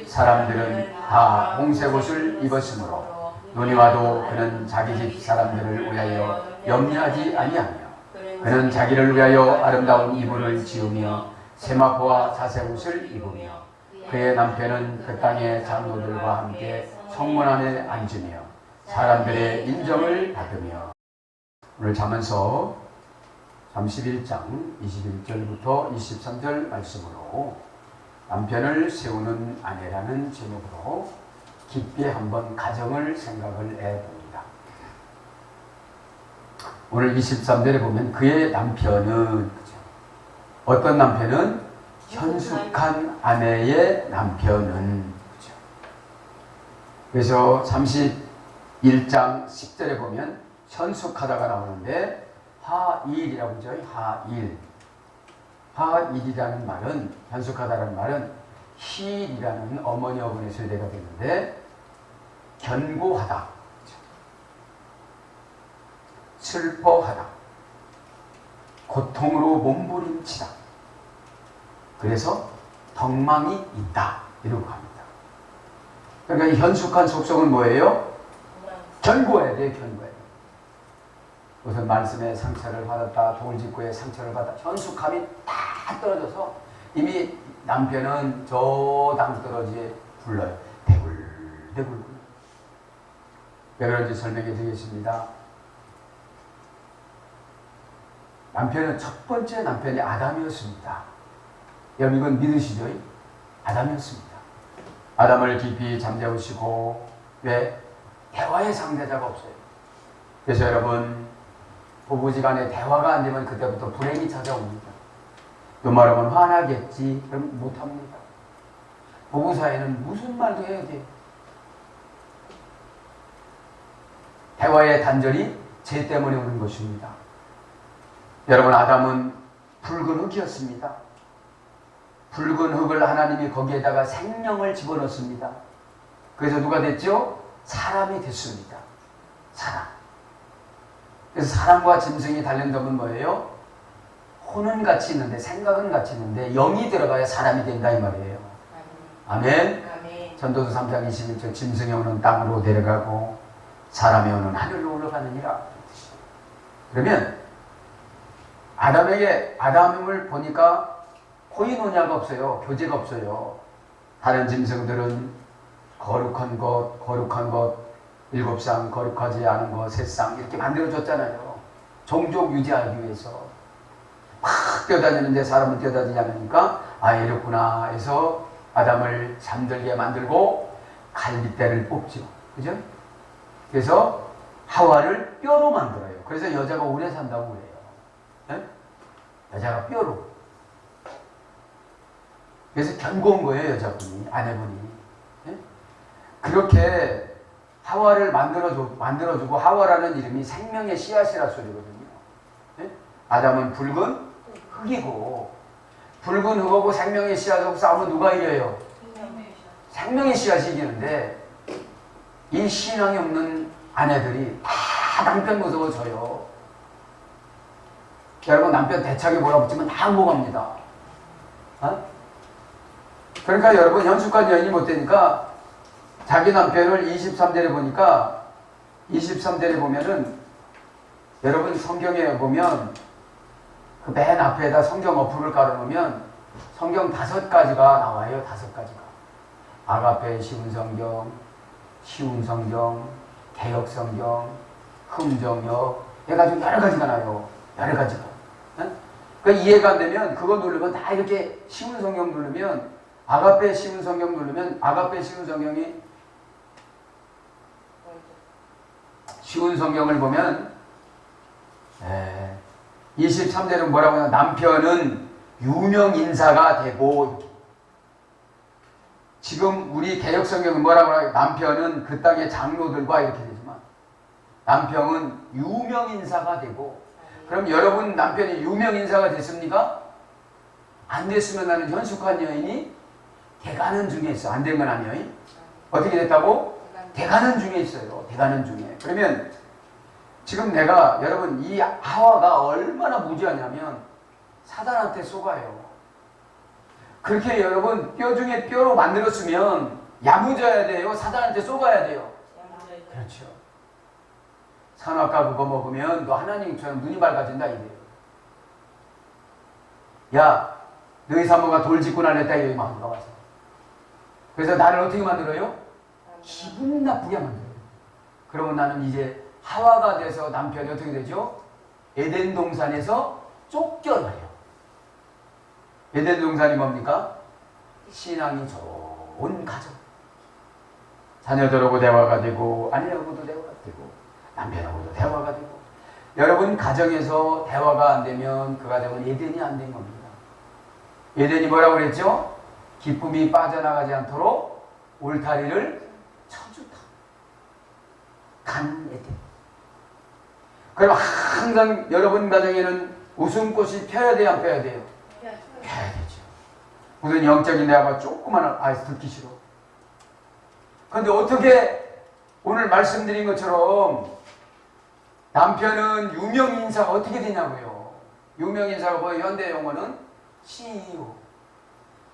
사람들은 다 홍색 옷을 입었으므로 눈이 와도 그는 자기 집 사람들을 위하여 염려하지 아니하며 그는 자기를 위하여 아름다운 이불을 지으며 세마포와 자색 옷을 입으며 그의 남편은 그 땅의 장로들과 함께 성문 안에 앉으며 사람들의 인정을 받으며. 오늘 잠언서 31장 21절부터 23절 말씀으로 남편을 세우는 아내라는 제목으로 깊게 한번 가정을 생각을 해봅니다. 오늘 23절에 보면 그의 남편은, 어떤 남편은? 현숙한 아내의 남편은. 그래서 31장 10절에 보면 현숙하다가 나오는데 하일이라고 하죠. 하일. 하일이라는 말은, 현숙하다라는 말은 힐이라는 어머니 어분의 세대가 되는데 견고하다, 슬퍼하다, 고통으로 몸부림치다. 그래서 덕망이 있다 이러고 합니다. 그러니까 이 현숙한 속성은 뭐예요? 견고해야 돼요. 견고해야 돼요. 우선 말씀에 상처를 받았다, 돌직구에 상처를 받았다, 현숙함이 다 떨어져서 이미 남편은 저 땅떨어지에 불러요. 대굴대굴. 왜 그런지 설명해 드리겠습니다. 남편은 첫 번째 남편이 아담이었습니다. 여러분 이건 믿으시죠? 아담이었습니다. 아담을 깊이 잠재우시고, 왜? 대화의 상대자가 없어요. 그래서 여러분 부부지간에 대화가 안 되면 그때부터 불행이 찾아옵니다. 또 말하면 화나겠지. 그럼 못합니다. 부부 사이는 무슨 말도 해야 돼요. 대화의 단절이 죄 때문에 오는 것입니다. 여러분 아담은 붉은 흙이었습니다. 붉은 흙을 하나님이 거기에다가 생명을 집어넣습니다. 그래서 누가 됐죠? 사람이 됐습니다. 사람. 그래서 사람과 짐승이 다른 점은 뭐예요? 혼은 같이 있는데, 생각은 같이 있는데 영이 들어가야 사람이 된다 이 말이에요. 아멘. 아멘. 전도서 3장 21절 짐승의 혼은 땅으로 내려가고 사람의 혼은 하늘로 올라가느니라. 그러면 아담을 보니까 코이노냐가 없어요. 교제가 없어요. 다른 짐승들은 거룩한 것, 7상, 거룩하지 않은 것, 3상 이렇게 만들어줬잖아요. 종족 유지하기 위해서. 막 뛰어다니는데 사람은 뛰어다니지 않으니까 이렇구나 해서 아담을 잠들게 만들고 갈빗대를 뽑죠. 그죠? 그래서 하와를 뼈로 만들어요. 그래서 여자가 오래 산다고 그래요. 네? 여자가 뼈로. 그래서 견고한 거예요, 여자분이, 아내분이. 네? 그렇게 하와를 만들어주고, 하와라는 이름이 생명의 씨앗이라 소리거든요. 네? 아담은 붉은 흙이고, 붉은 흙하고 생명의 씨앗하고 싸우면 누가 이겨요? 생명의 씨앗이 이기는데, 이 신앙이 없는 아내들이 다 남편 무서워져요. 여러분 남편 대차게 몰아붙이면 다 항복합니다. 그러니까 여러분 현숙한 여인이 못 되니까 자기 남편을 23절에 보니까 23절에 보면은 여러분 성경에 보면 그 맨 앞에다 성경 어플을 깔아놓으면 성경 5가지가 나와요. 5가지가. 아가페 쉬운 성경, 개역 성경, 흠정역 해가지고 여러 가지가 나요. 여러 가지가. 그러니까 이해가 안 되면 그거 누르면 다 이렇게 쉬운 성경 누르면 아가페 쉬운 성경 누르면 아가페 쉬운 성경이 쉬운 성경을 보면 23절은 뭐라고 하냐? 남편은 유명 인사가 되고, 지금 우리 개역 성경은 뭐라고 하냐? 남편은 그 땅의 장로들과 이렇게 되지만 남편은 유명 인사가 되고. 그럼 여러분 남편이 유명 인사가 됐습니까? 안 됐으면 나는 현숙한 여인이 대가는 중에 있어. 안 된 건 아니에요. 어떻게 됐다고? 대가는 중에 있어요. 대가는 중에. 그러면 지금 내가 여러분 이 하와가 얼마나 무지하냐면 사단한테 속아요. 그렇게 여러분 뼈 중에 뼈로 만들었으면 야무져야 돼요? 사단한테 쏘가야 돼요? 그렇죠. 선악과 그거 먹으면 너 하나님처럼 눈이 밝아진다 이래요. 야, 너희 사모가 돌 짚고 날렸다 이래요. 막 나와서. 그래서 나를 어떻게 만들어요? 기분 나쁘게 만들어요. 그러면 나는 이제 하와가 돼서 남편이 어떻게 되죠? 에덴 동산에서 쫓겨나요. 에덴 동산이 뭡니까? 신앙이 좋은 가정. 자녀들하고 대화가 되고 아내하고도 대화가 되고 남편하고도 대화가 되고. 여러분 가정에서 대화가 안 되면 그 가정은 에덴이 안 된 겁니다. 에덴이 뭐라고 그랬죠? 기쁨이 빠져나가지 않도록 울타리를 쳐주다. 간 에덴. 그럼 항상 여러분 가정에는 웃음꽃이 펴야 돼요? 안 펴야 돼요? 펴야 되죠. 무슨 영적인 대화가 조그마한 아이스 듣기 싫어. 그런데 어떻게 오늘 말씀드린 것처럼 남편은 유명인사가 어떻게 되냐고요. 유명인사가 뭐예요? 현대 용어는 CEO.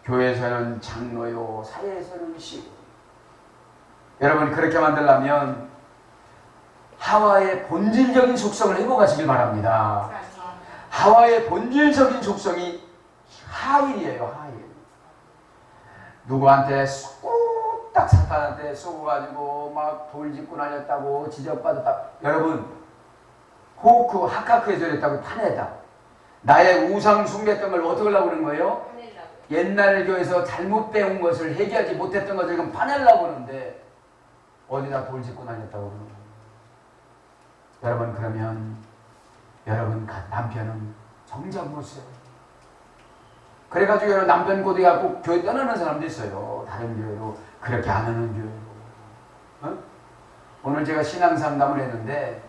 교회에서는 장로요, 사회에서는 CEO. 여러분 그렇게 만들려면 하와의 본질적인 속성을 회복하시길 바랍니다. 하와의 본질적인 속성이 하일이에요. 하일. 누구한테 딱 사탄한테 쏘고가지고 막 돌짓고 날렸다고 지적받았다. 여러분 호크 하카크에서 그랬다고 파내다. 나의 우상 숭배했던 걸 어떻게 하려고 그러는 거예요? 옛날 교회에서 잘못 배운 것을 해결하지 못했던 것을 지금 파내려고 그러는데 어디다 돌짓고 날렸다고 그러는 거예요. 여러분 그러면 여러분 남편은 정작 못 써요. 그래가지고 여러분 남편 고대하고 교회 떠나는 사람도 있어요. 다른 교회로 그렇게 안 하는 교회로. 어? 오늘 제가 신앙 상담을 했는데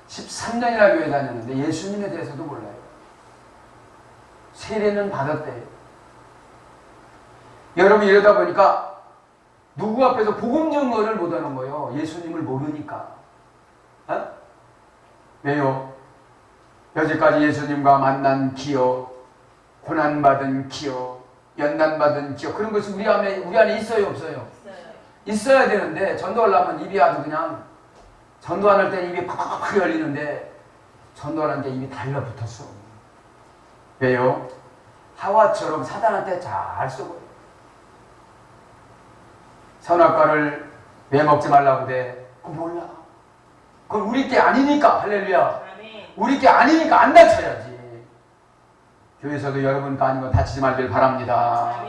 13년이나 교회 다녔는데 예수님에 대해서도 몰라요. 세례는 받았대요. 여러분 이러다 보니까 누구 앞에서 복음 증거를 못하는 거예요. 예수님을 모르니까. 어? 왜요? 여지까지 예수님과 만난 기억, 고난받은 기억, 연단받은 기억, 그런 것이 우리 안에 있어요, 없어요? 있어야 되는데, 전도하려면 입이 아주 그냥, 전도 안 할 때는 입이 팍팍 열리는데, 전도하는 게 입이 달라붙었어. 왜요? 하와처럼 사단한테 잘 쏘고요. 선악과를 왜 먹지 말라고 돼? 그건 몰라. 그건 우리 게 아니니까, 할렐루야. 우리 게 아니니까 안 다쳐야지. 교회에서도 여러분 거 아닌 거 다치지 말길 바랍니다.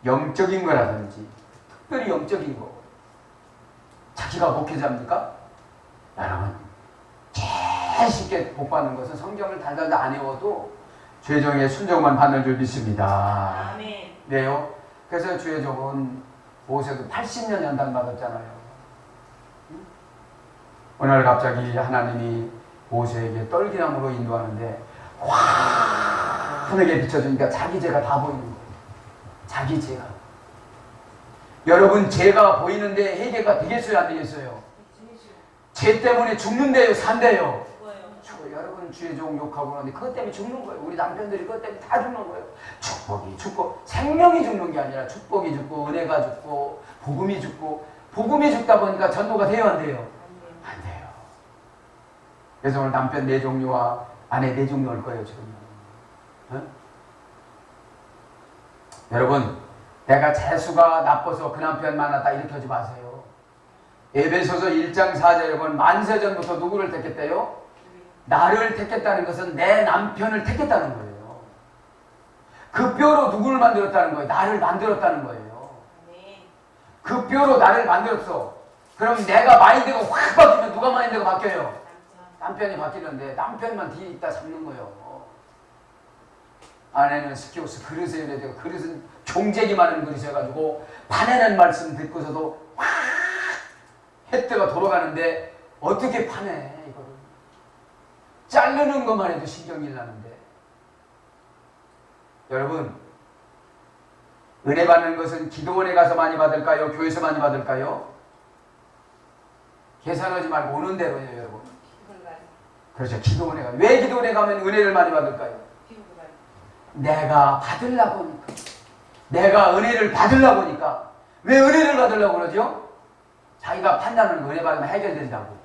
영적인 거라든지, 특별히 영적인 거. 자기가 목회자입니까? 여러분, 제일 쉽게 복 받는 것은 성경을 달달 안 외워도 주의종의 순종만 받는 줄 믿습니다. 네요. 그래서 주의종은 모세도 80년 연단 받았잖아요. 오늘 갑자기 하나님이 모세에게 떨기나무로 인도하는데 환하게 비춰주니까 자기 죄가 다 보이는 거예요. 자기 죄가. 여러분 죄가 보이는데 해결가 되겠어요? 안 되겠어요? 죄 때문에 죽는데요? 산대요? 여러분 주의종 욕하고 그러는데 그것 때문에 죽는 거예요. 우리 남편들이 그것 때문에 다 죽는 거예요. 축복이 죽고 생명이 죽는 게 아니라 축복이 죽고 은혜가 죽고 복음이 죽고 복음이 죽다 보니까 전도가 돼요? 안 돼요? 안 돼요. 그래서 오늘 남편 4종류와 아내 4종류 올 거예요 지금. 어? 여러분 내가 재수가 나빠서 그 남편 만났다 이렇게 하지 마세요. 에베소서 1장 4절 여러분 만세전부터 누구를 택했대요? 나를 택했다는 것은 내 남편을 택했다는 거예요. 그 뼈로 누구를 만들었다는 거예요? 나를 만들었다는 거예요. 그 뼈로 나를 만들었어. 그럼 내가 마인드가 확 바뀌면 누가 마인드가 바뀌어요? 남편이 바뀌는데 남편만 뒤에 있다 잡는 거예요. 아내는 스키오스 그릇에 이래야 되고 그릇은 종재기 많은 그릇이어가지고 파내는 말씀 듣고서도 확 헤드가 돌아가는데 어떻게 파내 이거를. 자르는 것만 해도 신경이 나는데. 여러분 은혜 받는 것은 기도원에 가서 많이 받을까요? 교회에서 많이 받을까요? 계산하지 말고 오는 대로예요 여러분. 그렇죠. 기도원에 가면. 왜 기도원에 가면 은혜를 많이 받을까요? 내가 받으려고 하니까. 내가 은혜를 받으려고 하니까. 왜 은혜를 받으려고 그러죠? 자기가 판단하는 거 은혜 받으면 해결된다고.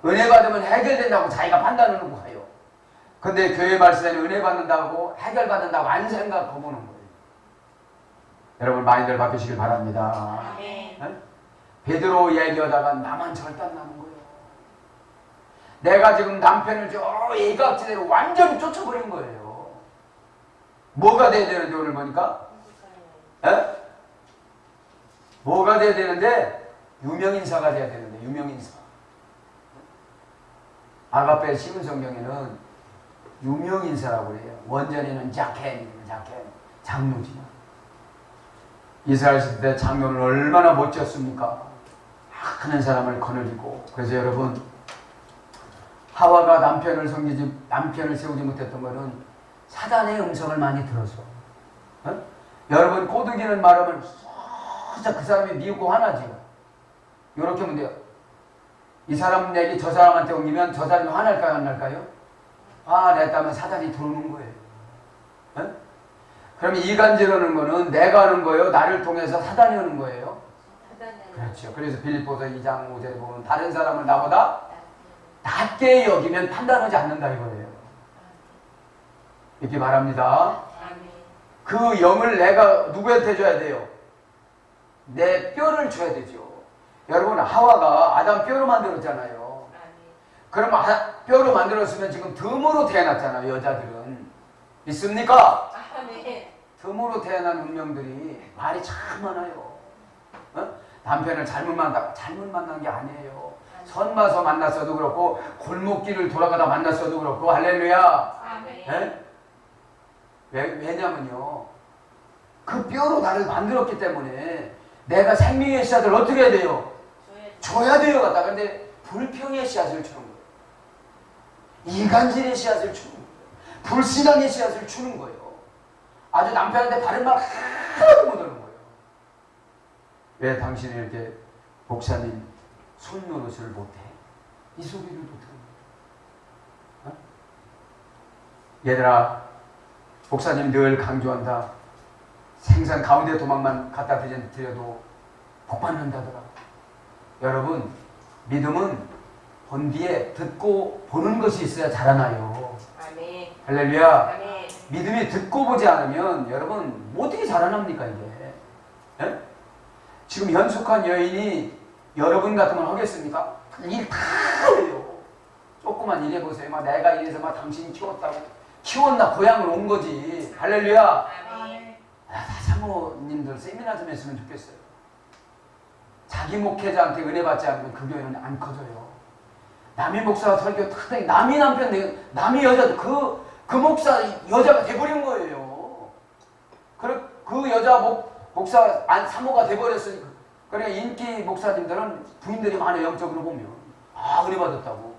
은혜 받으면 해결된다고 자기가 판단하는 거 가요. 근데 교회 말씀에는 은혜 받는다고 해결받는다고 안 생각하고 보는 거예요. 여러분 많이들 바뀌시길 바랍니다. 네? 베드로 얘기하다가 나만 절단 나는 거예요. 내가 지금 남편을 저 일각지대로 완전히 쫓아버린 거예요. 뭐가 돼야 되는데 오늘 보니까? 에? 뭐가 돼야 되는데? 유명인사가 돼야 되는데 유명인사. 아가페 신문 성경에는 유명인사라고 그래요. 원전에는 자켄, 장로지만. 이스라엘 시대 장로는 얼마나 멋졌습니까? 많은 사람을 거느리고. 그래서 여러분, 하와가 남편을 세우지 못했던 것은 사단의 음성을 많이 들어서. 여러분, 꼬드기는 말하면 진짜 그 사람이 미우고 화나지요. 이렇게 하면 돼요. 이 사람 얘기 저 사람한테 옮기면 저 사람이 화날까요, 안 날까요? 냈다면 사단이 들어오는 거예요. 그러면 이간질하는 거는 내가 하는 거예요? 나를 통해서 사단이 하는 거예요? 그렇죠. 그래서 빌립보서 2장 5절에 보면 다른 사람을 나보다 낮게 여기면 판단하지 않는다 이거예요. 이렇게 말합니다. 그 영을 내가 누구한테 줘야 돼요? 내 뼈를 줘야 되죠. 여러분 하와가 아담 뼈로 만들었잖아요. 그럼 뼈로 만들었으면 지금 덤으로 태어났잖아요. 여자들은. 있습니까? 덤으로 태어난 운명들이 말이 참 많아요. 남편을 잘못 만난 게 아니에요. 선마서 만났어도 그렇고 골목길을 돌아가다 만났어도 그렇고 할렐루야. 왜냐면요. 그 뼈로 나를 만들었기 때문에 내가 생명의 씨앗을 어떻게 해야 돼요? 줘야 돼요. 갖다. 근데 불평의 씨앗을 주는 거예요. 이간질의 씨앗을 주는 거예요. 불신앙의 씨앗을 주는 거예요. 아주 남편한테 바른 말 하나도 못 하는 거예요. 왜 당신이 이렇게 목사님 손노릇을 못해? 이 소리를 못하는 거예요. 얘들아, 목사님 늘 강조한다. 생산 가운데 도망만 갖다 드려도 복 받는다더라. 여러분, 믿음은 본 뒤에 듣고 보는 것이 있어야 자라나요. 아멘. 할렐루야. 아멘. 믿음이 듣고 보지 않으면 여러분 어떻게 자라납니까 이게? 예? 지금 현숙한 여인이 여러분 같으면 하겠습니까? 일 다 해요. 조그만 일 해보세요. 막 내가 이래서 막 당신이 키웠나 고향을 온 거지. 할렐루야. 아멘. 사모님들 세미나 좀 했으면 좋겠어요. 자기 목회자한테 은혜 받지 않으면 그 교회는 안 커져요. 남의 목사가 설교 특히 남의 남편, 남의 여자, 그 목사 여자가 돼버린 거예요. 그 여자 목사 사모가 돼버렸으니까. 그러니까 인기 목사님들은 부인들이 많아요. 영적으로 보면. 은혜 받았다고.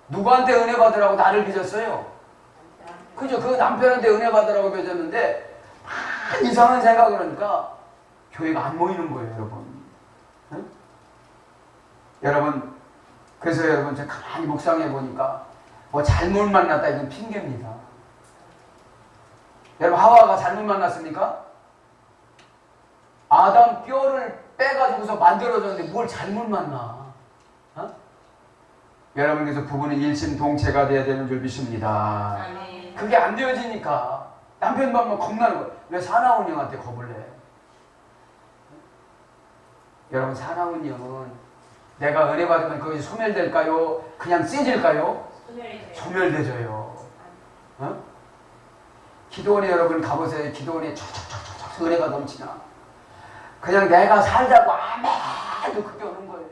누구한테 은혜 받으라고 나를 빚었어요? 그죠? 그 남편한테 은혜 받으라고 빚었는데 이상한 생각을 하니까 교회가 안 모이는 거예요, 여러분. 응? 여러분, 그래서 여러분 제가 가만히 묵상해 보니까 뭐 잘못 만났다 이건 핑계입니다. 여러분 하와가 잘못 만났습니까? 아담 뼈를 빼가지고서 만들어졌는데 뭘 잘못 만나? 여러분께서 부부는 일심동체가 돼야 되는 줄 믿습니다. 아멘. 그게 안 되어지니까 남편 보면 겁나는 거예요. 왜 사나운 형한테 겁을 내? 여러분 사나운 형은 내가 은혜 받으면 그것이 소멸될까요? 그냥 세질까요? 소멸되져요. 기도원에 여러분 가보세요. 기도원에 촉촉촉촉 은혜가 넘치나? 그냥 내가 살자고 아무도 그게 오는 거예요.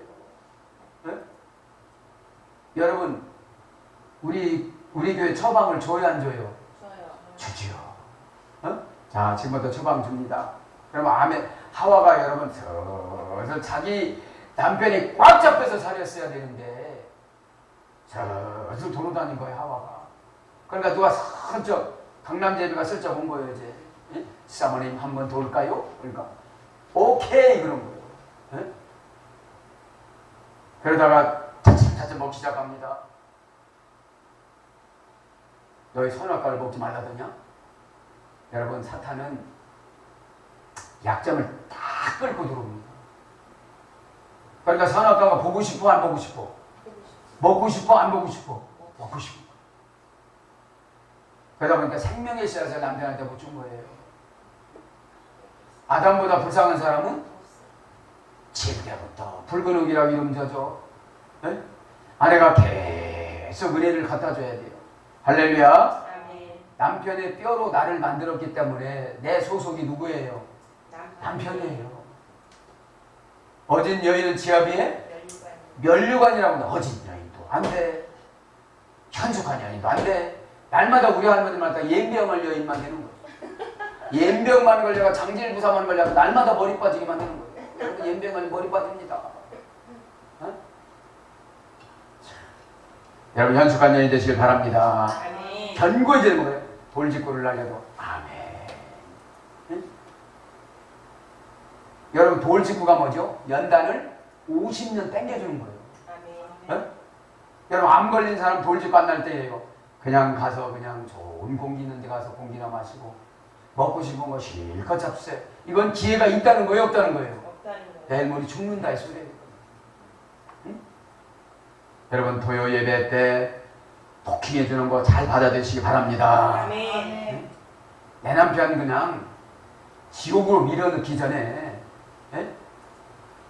여러분 우리 교회 처방을 줘요 안 줘요? 주지요. 자 지금부터 처방 줍니다. 그러면 하와가 여러분 그래서 자기 남편이 꽉 잡혀서 살았어야 되는데 슬슬 돌아다닌 거예요 하와가. 그러니까 누가 슬쩍 강남제비가 슬쩍 온 거예요 이제. 사모님 한번 돌까요? 그러니까 오케이 그런 거예요. 그러다가 차츰 먹기 시작합니다. 너희 선악과를 먹지 말라더냐? 여러분 사탄은 약점을 다 끌고 들어옵니다. 그러니까 선악과가 보고 싶어 안 보고 싶어? 먹고 싶어 안 먹고 싶어? 먹고 싶어. 그러다 보니까 생명의 씨앗을 남편한테 못 준 거예요. 아담보다 불쌍한 사람은 집게부터 붉은 흙이라고 이름 져줘. 네? 아내가 계속 은혜를 갖다 줘야 돼요. 할렐루야. 남편의 뼈로 나를 만들었기 때문에 내 소속이 누구예요? 남편이에요. 어진 여인은 지아비에 면류관이라고 한다. 어진 여인도 안 돼. 현숙한 여인도 안 돼. 날마다 우리 할머니마다 예병할 여인만 되는 거예요. 예병만 걸려가 장질부사만 걸려가 날마다 머리 빠지게 만드는 거예요. 여러분 예병은 머리 빠집니다. 어? 여러분 현숙한 여인 되시길 바랍니다. 견고해지는 거예요. 돌직구를 날려도 아멘. 응? 여러분 돌직구가 뭐죠? 연단을 50년 땡겨주는 거예요. 응? 여러분 암 걸린 사람 돌직구 안 날 때예요. 그냥 가서 그냥 좋은 공기 있는 데 가서 공기나 마시고 먹고 싶은 거 실컷 잡수세요. 이건 기회가 있다는 거예요? 없다는 거예요? 내일 모레 죽는다 이 소리예요. 응? 여러분 토요 예배 때 도킹해 주는 거 잘 받아들이시기 바랍니다. 아멘. 내 남편 그냥 지옥으로 밀어넣기 전에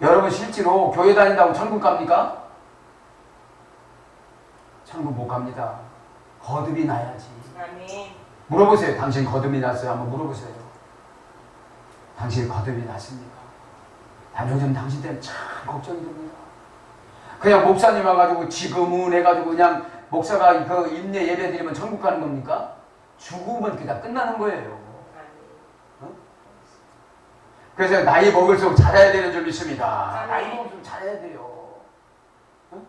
여러분 실제로 교회 다닌다고 천국 갑니까? 천국 못 갑니다. 거듭이 나야지. 아멘. 물어보세요. 당신 거듭이 났어요? 한번 물어보세요. 당신 거듭이 났습니까? 난 요즘 당신 때문에 참 걱정이 됩니다. 그냥 목사님 와가지고 지금은 해가지고 그냥 목사가 그 임례 예배 드리면 천국 가는 겁니까? 죽으면 그냥 끝나는 거예요. 어? 그래서 나이 먹을수록 잘해야 되는 줄 믿습니다. 나이 먹을수록 잘해야 돼요. 어?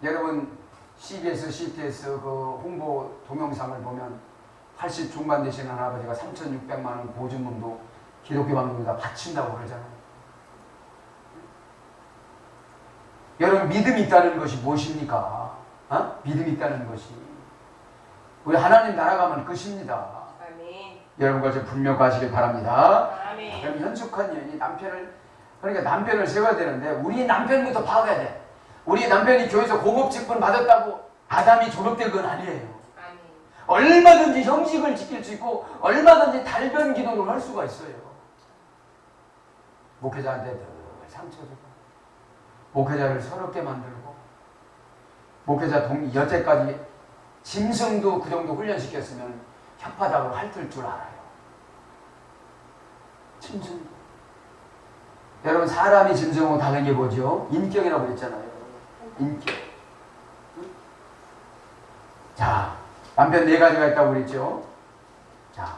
여러분 CBS, CTS 그 홍보 동영상을 보면 80 중반 되시는 할아버지가 3,600만 원 보증금도 기독교 방송에다 바친다고 그러잖아요. 여러분 믿음이 있다는 것이 무엇입니까? 어? 믿음이 있다는 것이 우리 하나님 나라 가면 끝입니다. 아멘. 여러분 그것을 분명하시길 바랍니다. 아멘. 그럼 현숙한 여인이 그러니까 남편을 세워야 되는데 우리 남편부터 파악해야 돼. 우리 남편이 교회에서 고급 직분 받았다고 아담이 졸업된 건 아니에요. 아멘. 얼마든지 형식을 지킬 수 있고 얼마든지 달변 기도를 할 수가 있어요. 목회자한테 늘 상처 주고 목회자를 서럽게 만들고 목회자 여태까지 짐승도 그 정도 훈련시켰으면 혓바닥으로 핥을 줄 알아요. 짐승도. 여러분 사람이 짐승하고 다른 게 뭐죠? 인격이라고 그랬잖아요. 인격. 자, 남편 4가지가 있다고 그랬죠? 자,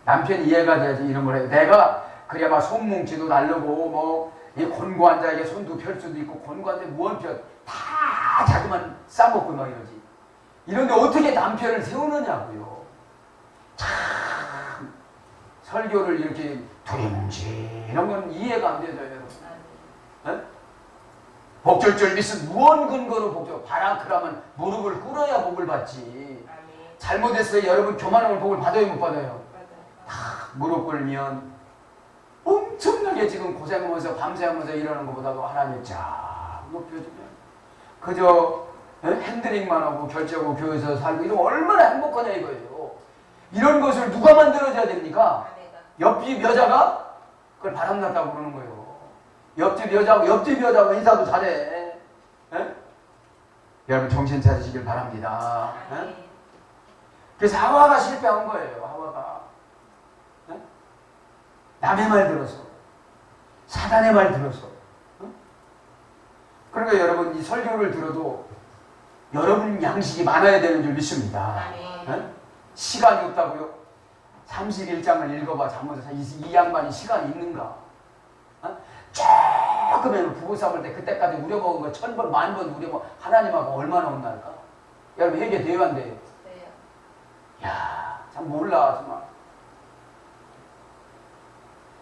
남편이 이해가 돼야지 이런 걸 해요. 내가 그래야 막 손뭉치도 날르고 이 곤고한 자에게 손도 펼 수도 있고 곤고한 자에 무언 펼 다 자기만 싸먹고 막 이러지. 이런데 어떻게 남편을 세우느냐고요. 참 설교를 이렇게 두림지 이런 건 이해가 안 되죠 여러분. 네? 복절절 믿음 무언 근거로 복절 바라크라면 무릎을 꿇어야 복을 받지. 잘못했을 때 여러분 교만함을 복을 받아요 못 받아요? 무릎 꿇으면 엄청나게 지금 고생하면서 밤새하면서 이러는 것보다도 하나님 쫙 높여주면 그저 핸드링만 하고 결제하고 교회에서 살고 이러면 얼마나 행복하냐 이거예요. 이런 것을 누가 만들어줘야 됩니까? 옆집 여자가 그걸 바람났다고 그러는 거예요. 옆집 여자가 인사도 잘해. 에? 여러분 정신 차리시길 바랍니다. 그래서 하와가 실패한 거예요. 하와가 남의 말 들어서 사단의 말 들어서. 그러니까 여러분 이 설교를 들어도 여러분 양식이 많아야 되는 줄 믿습니다. 시간이 없다고요? 31장을 읽어봐. 잘못해서 이 양반이 시간이 있는가? 조금이면 부부 삼을 때 그때까지 우려먹은 거 1000번, 10,000번 우려먹 하나님하고 얼마나 혼날까? 여러분 회개돼요 안 돼요? 야, 참 몰라 정말.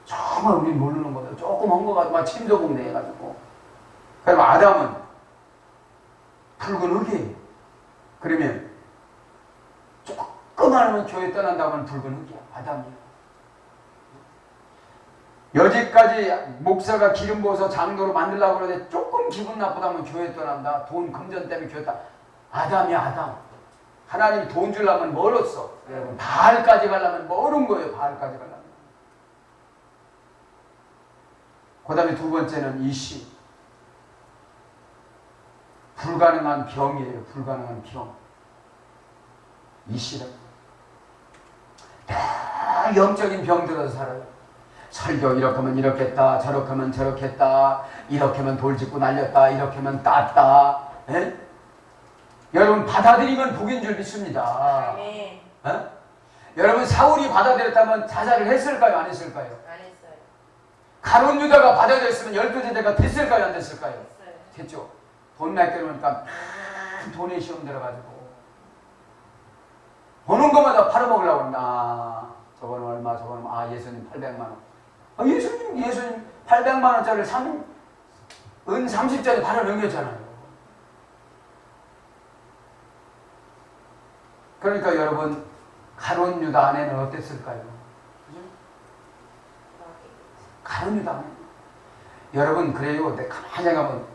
정말 우린 모르는 거다. 조금 한 거 가지고 막 침도봉내 해가지고. 그럼 아담은 붉은 흙이에요. 그러면 조금 너만 하면 교회 떠난다고 하면 붉은 흙이야. 아담이야. 여지까지 목사가 기름 부어서 장로로 만들려고 그러는데 조금 기분 나쁘다면 교회 떠난다. 돈 금전 때문에 교회 떠난다. 아담이야, 아담. 하나님 돈 주려면 멀었어. 여러분, 바알까지 가려면 멀은 거예요. 바알까지 가려면. 그 다음에 두 번째는 이시. 불가능한 병이에요. 불가능한 병. 이시라. 다 영적인 병들어서 살아요. 설교 이렇게 하면 이렇게 했다, 저렇게 하면 저렇게 했다, 이렇게 하면 돌 짚고 날렸다, 이렇게 하면 땄다. 에? 여러분 받아들이면 복인 줄 믿습니다. 아멘. 에? 여러분 사울이 받아들였다면 자살을 했을까요? 안 했을까요? 안 했어요. 가룟 유다가 받아들였으면 12제자가 됐을까요? 안 됐을까요? 했어요. 됐죠. 돈 맡겨놓으니까 돈에 시험 들어가지고 버는 것마다 팔아먹으려고 한다. 아, 저거는 얼마, 저거는 아 예수님 800만 원. 아, 예수님 800만 원짜리 은 30짜리 팔아 넘겼잖아요. 그러니까 여러분 가룟 유다 아내는 어땠을까요? 가룟 유다 아내. 여러분 그래요. 내가 가만히 생각하면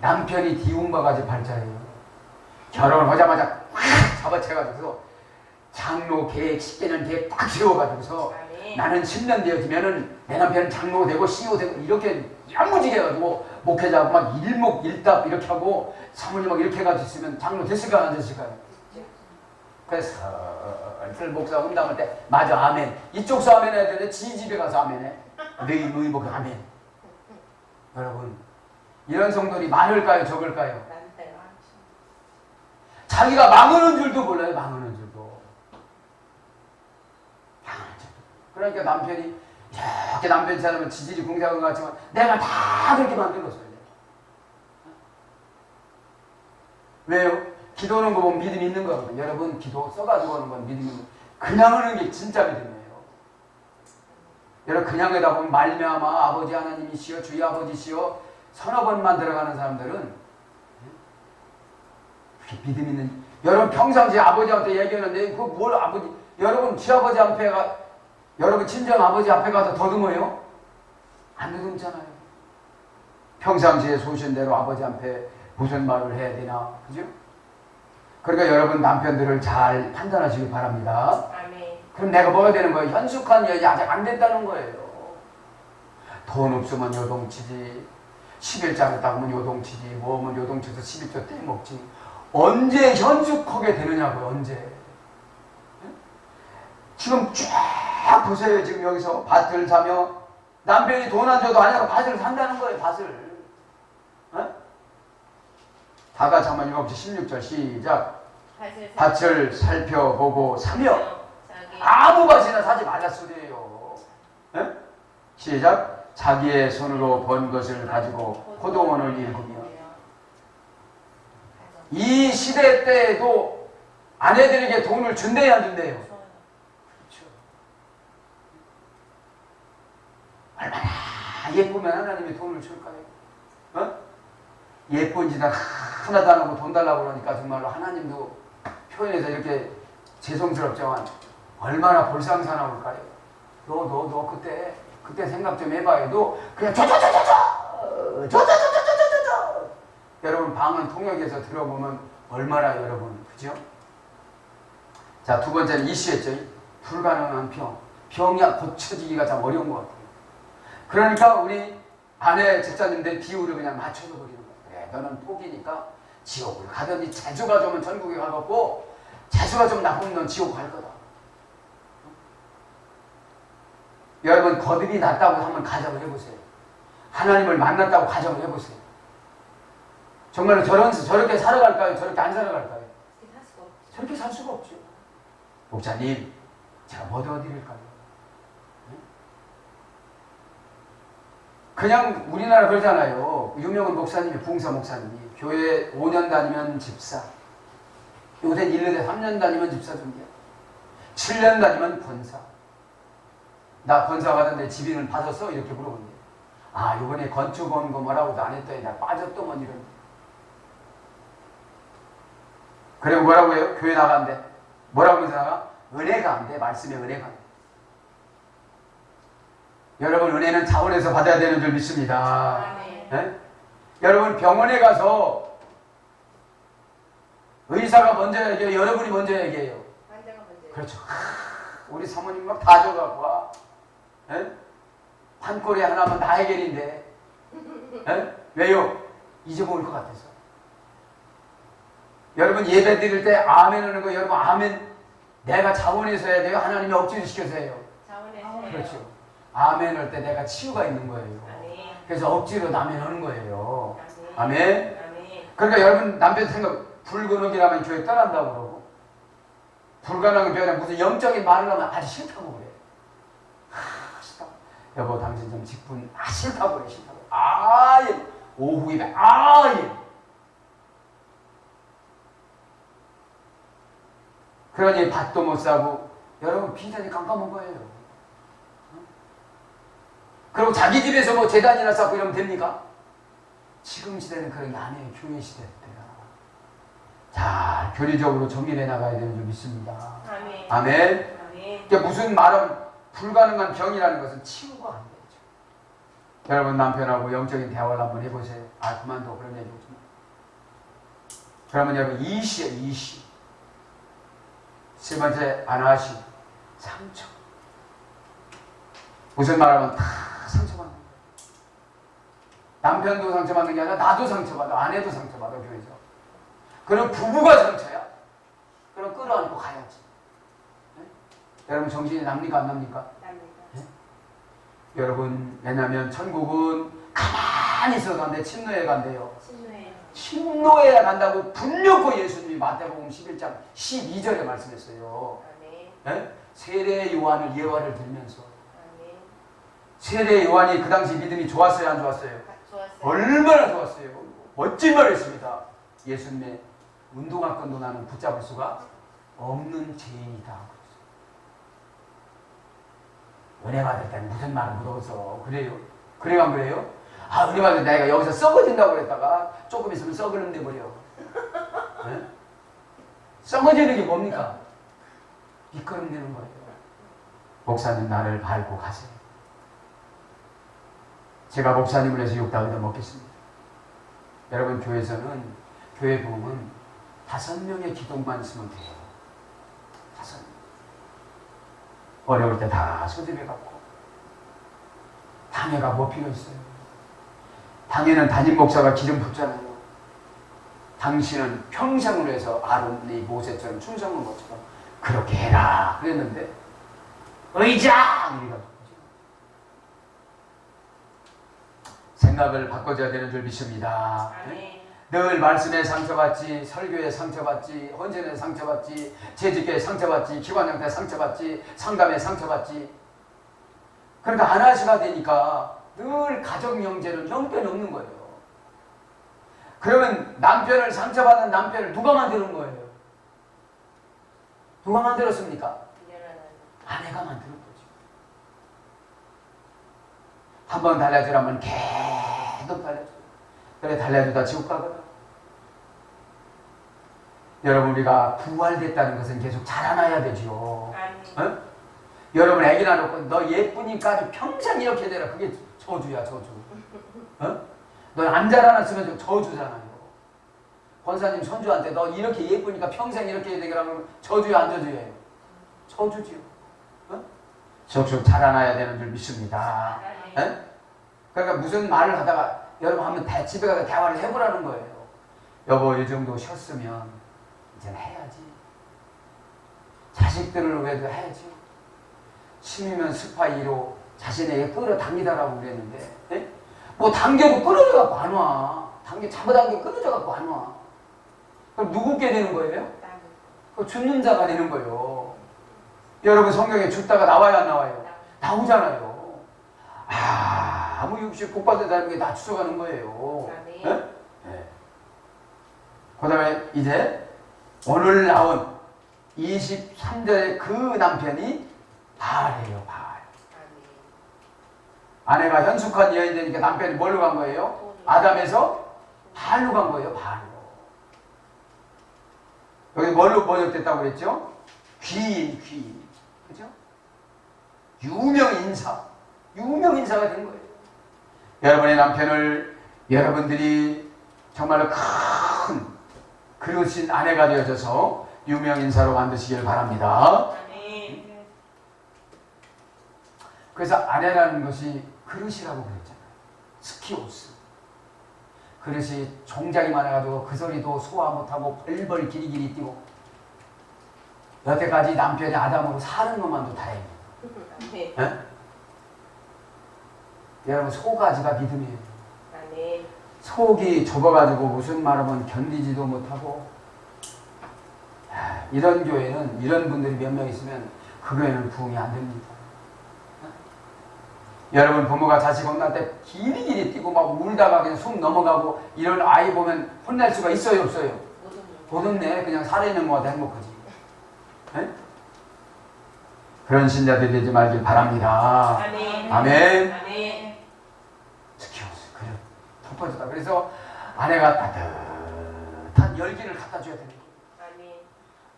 남편이 디움바가지 발자예요. 결혼을 하자마자 꽉 잡아채가지고서 장로 계획 10개년 계획 딱 세워가지고서 아멘. 나는 10년 되어지면은 내 남편은 장로 되고 CEO 되고 이렇게 야무지게 해가지고 목회자하고 막 일목일답 이렇게 하고 사모님하고 이렇게 해가지고 있으면 장로 됐을까요? 안 됐을까요? 그래서 목사 응답할 때 맞아 아멘. 이쪽서 아멘 해야 되는데 지 집에 가서 아멘 해. 너희 목 아멘. 여러분 이런 성도들이 많을까요? 적을까요? 남편 자기가 망하는 줄도 몰라요. 망하는 줄도. 그러니까 남편이 이렇게 남편 사람은 지질이 공사한 것 같지만 내가 다 그렇게 만들었어요. 왜요? 기도하는 거 보면 믿음이 있는 거거든요. 여러분 기도 써가지고 하는 건 믿음이 그냥 하는 게 진짜 믿음이에요. 여러분 그냥 하다 보면 말미암아 아버지 하나님이시여 주의 아버지시여 서너 번만 들어가는 사람들은 그렇게 믿음 있는 여러분 평상시에 아버지한테 얘기하는데 그 뭘 아버지 여러분 시아버지 앞에 가 여러분 친정 아버지 앞에 가서 더듬어요? 안 더듬잖아요. 평상시에 소신 대로 아버지 앞에 무슨 말을 해야 되나 그죠? 그러니까 여러분 남편들을 잘 판단하시기 바랍니다. 아멘. 그럼 내가 뭐가 되는 거예요? 현숙한 여자 아직 안 됐다는 거예요. 돈 없으면 요동치지 11자를 닦으면 요동치지 뭐하면 요동쳐서 11조 떼먹지 언제 현숙하게 되느냐고요. 언제 지금 쫙 보세요. 지금 여기서 밭을 사며 남편이 돈 안 줘도 아내가 밭을 산다는 거예요. 밭을 다 같이 한번 읽어봅시다. 16절 시작. 밭을 살펴보고 사며 아무 밭이나 사지 말라 소리예요. 시작. 자기의 손으로 번 것을 가지고 호동원을 일구며. 이 시대 때에도 아내들에게 돈을 준대요 안 준대요? 그렇죠. 얼마나 예쁘면 하나님이 돈을 줄까요? 예쁜 짓 하나도 안 하고 돈 달라고 그러니까 정말로 하나님도 표현해서 이렇게 죄송스럽지만 얼마나 볼상사나울까요? 너 그때 생각 좀 해봐요. 너 그냥 여러분 방언 통역에서 들어보면 얼마나 여러분 그죠? 자, 두 번째는 이시였죠. 불가능한 병. 병이 고쳐지기가 참 어려운 것 같아요. 그러니까 우리 아내 집사님들 비율을 그냥 맞춰서 버리는 거예요. 그래, 너는 포기니까 지옥을 가든지 재수가 좋으면 전국에 가겠고 재수가 좀 나쁘면 넌 지옥 갈 거다. 여러분 거듭이 났다고 한번 가정을 해보세요. 하나님을 만났다고 가정을 해보세요. 정말로 저렇게 살아갈까요? 저렇게 안 살아갈까요? 저렇게 살 수가 없죠. 목사님, 제가 뭐 도와드릴까요? 그냥 우리나라 그러잖아요. 유명한 목사님이 부흥사 목사님이 교회 5년 다니면 집사, 요새 1년에 3년 다니면 집사 준비야. 7년 다니면 권사. 나 권사 가는데 집인을 받았어? 이렇게 물어본대. 아, 요번에 건축 온 거 뭐라고도 안 했더니 나 빠졌더만 이런데. 그리고 뭐라고 해요? 교회 나간대. 뭐라고 생각하? 은혜가 안 돼. 말씀에 은혜가 안 돼. 여러분 은혜는 차원에서 받아야 되는 줄 믿습니다. 아멘. 네? 여러분 병원에 가서 의사가 먼저 얘기해요? 여러분이 먼저 얘기해요? 환자가 먼저. 그렇죠. 우리 사모님 막 다 줘갖고 와. 예? 한 꼬리 하나면 다 해결인데. 예? 왜요? 잊어먹을 것 같아서. 여러분 예배 드릴 때 아멘 하는 거 여러분 아멘 내가 자원해서 해야 돼요? 하나님이 억지로 시켜서 해요? 자원에서. 그렇죠. 아멘 할 때 내가 치유가 있는 거예요. 아멘. 그래서 억지로 아멘 하는 거예요. 아멘. 아멘. 아멘. 그러니까 여러분 남편 생각 불근육이라면 교회 떠난다고 그러고 불가능한 교회는 무슨 영적인 말을 하면 아주 싫다고 그래. 싫다. 여보 당신 좀 직분 싫다고 그래. 싫다고. 예. 오후 예배 예. 그러니 밭도 못 사고 여러분 빈잔이 깜깜한 거예요. 그리고 자기 집에서 뭐 재단이나 쌓고 이러면 됩니까? 지금 시대는 그런 게 아니에요. 교회 시대입니다. 자, 교리적으로 정리해 나가야 되는 줄 믿습니다. 아멘. 아멘. 아멘. 이게 무슨 말은 불가능한 병이라는 것은 치유가 안 되죠. 여러분 남편하고 영적인 대화를 한번 해보세요. 그만둬 그런 얘기 오지 마. 그러면 여러분 이시에 이시. 세 번째 안하시 상처. 무슨 말하면 다 상처받는 거예요. 남편도 상처받는 게 아니라 나도 상처받아. 아내도 상처받아 교회에서. 그럼 부부가 상처야. 그럼 끌어안고 가야지. 네? 여러분 정신이 납니까 안 납니까? 납니다. 네? 여러분 왜냐하면 천국은 가만히 있어도 안 돼. 침노에 간대요. 신뢰해요. 침노에 간다고 불렸고 예수님이 마태복음 11장 12절에 말씀했어요. 아멘. 네? 세례 요한을 예화를 들면서 아멘. 세례 요한이 그 당시 믿음이 좋았어요 안 좋았어요? 좋았어요. 얼마나 좋았어요. 멋진 말을 했습니다. 예수님의 운동화끈도 나는 붙잡을 수가 없는 죄인이다. 은혜 받을 때는 무슨 말을 물어서 그래요? 그래요 안 그래요? 은혜 받을 때 내가 여기서 썩어진다고 그랬다가 조금 있으면 썩으면 돼버려. 네? 썩어지는 게 뭡니까? 미끄럼 되는 거예요. 목사님 나를 밟고 가세요. 제가 목사님을 해서 욕 다 얻어먹겠습니다. 여러분 교회에서는 교회 부흥은 5명의 기도만 있으면 돼요. 5명. 어려울 때 다 소집해갖고 당회가 뭐 필요 있어요? 당회는 담임 목사가 기름 붓잖아요. 당신은 평생을 해서 아론이 모세처럼 충성한 것처럼 그렇게 해라 그랬는데 의장! 이래가지고 생각을 바꿔줘야 되는 줄 믿습니다. 아멘. 늘 말씀에 상처받지, 설교에 상처받지, 헌신에 상처받지, 재직에 상처받지, 기관장때 상처받지, 상담에 상처받지. 그러니까 하나시가 되니까 늘 가정 형제는 형편이 없는 거예요. 그러면 남편을 상처받는 남편을 누가 만드는 거예요? 누가 만들었습니까? 아내가 만드는 거죠. 한번 달래주라면 계속 달래줘요. 그래 달래주다 지옥 가거든. 여러분 우리가 부활됐다는 것은 계속 자라나야 되지요. 어? 여러분 애기 낳아놓고 너 예쁘니까 아주 평생 이렇게 되라. 그게 저주야 저주. 어? 너 안 자라났으면 저주잖아요. 권사님 손주한테 너 이렇게 예쁘니까 평생 이렇게 되라면 저주야 안 저주예요? 저주지요. 어? 쑥쑥 자라나야 되는 줄 믿습니다. 어? 그러니까 무슨 말을 하다가 여러분 한번 집에 가서 대화를 해보라는 거예요. 여보 이 정도 쉬었으면 이제는 해야지. 자식들을 위해도 해야지. 심이면 스파이로 자신에게 끌어당기다라고 그랬는데 예? 뭐 당겨도 끊어져갖고 안 와. 잡아당겨 끊어져갖고 안 와. 그럼 누구께 되는 거예요? 그 죽는 자가 되는 거예요. 여러분 성경에 죽다가 나와요 안 나와요? 나오잖아요. 아무 육식 복받은 사람에게 다 추적하는 거예요. 네? 네. 그 다음에 이제 오늘 나온 23절의 그 남편이 바알이에요. 바알. 아내가 현숙한 여인이 되니까 남편이 뭘로 간 거예요? 아담에서 바알로 간 거예요. 바알로. 여기 뭘로 번역됐다고 그랬죠? 귀인. 그죠? 유명인사가 된 거예요. 여러분의 남편을 여러분들이 정말로 큰 그릇인 아내가 되어져서 유명인사로 만드시길 바랍니다. 아멘. 그래서 아내라는 것이 그릇이라고 그랬잖아요. 스키오스. 그릇이 종작이 많아가지고 그 소리도 소화 못하고 벌벌 기리기리 뛰고 여태까지 남편이 아담으로 사는 것만도 다행이에요. 아멘. 에? 여러분 소가지가 믿음이에요. 아멘. 속이 좁아가지고 무슨 말하면 견디지도 못하고 이런 교회는 이런 분들이 몇 명 있으면 그 교회는 부흥이 안 됩니다. 여러분 부모가 자식 혼날 때 기리기리 뛰고 막 울다가 그냥 숨 넘어가고 이런 아이 보면 혼날 수가 있어요 없어요? 못 없네. 그냥 살아있는 것 같아 행복하지. 에? 그런 신자들이 되지 말길 바랍니다. 아멘. 아멘. 아멘. 스키오스. 그래. 첫 번째다. 그래서 아내가 따뜻한 열기를 갖다 줘야 됩니다. 아멘.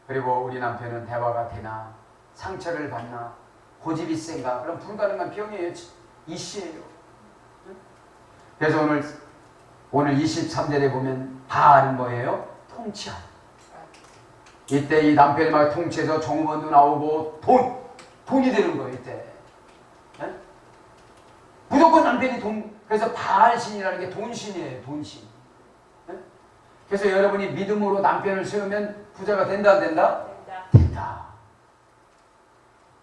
그리고 우리 남편은 대화가 되나 상처를 받나 고집이 센가 그럼 불가능한 병이에요. 이씨예요. 그래서 오늘 23절에 보면 바알은 뭐예요? 통치함. 이때 이 남편이 막 통치해서 종업원도 나오고 돈이 되는 거예요. 이때 네? 무조건 남편이 그래서 바알신이라는 게 돈신이에요. 돈신. 네? 그래서 여러분이 믿음으로 남편을 세우면 부자가 된다 안 된다? 된다.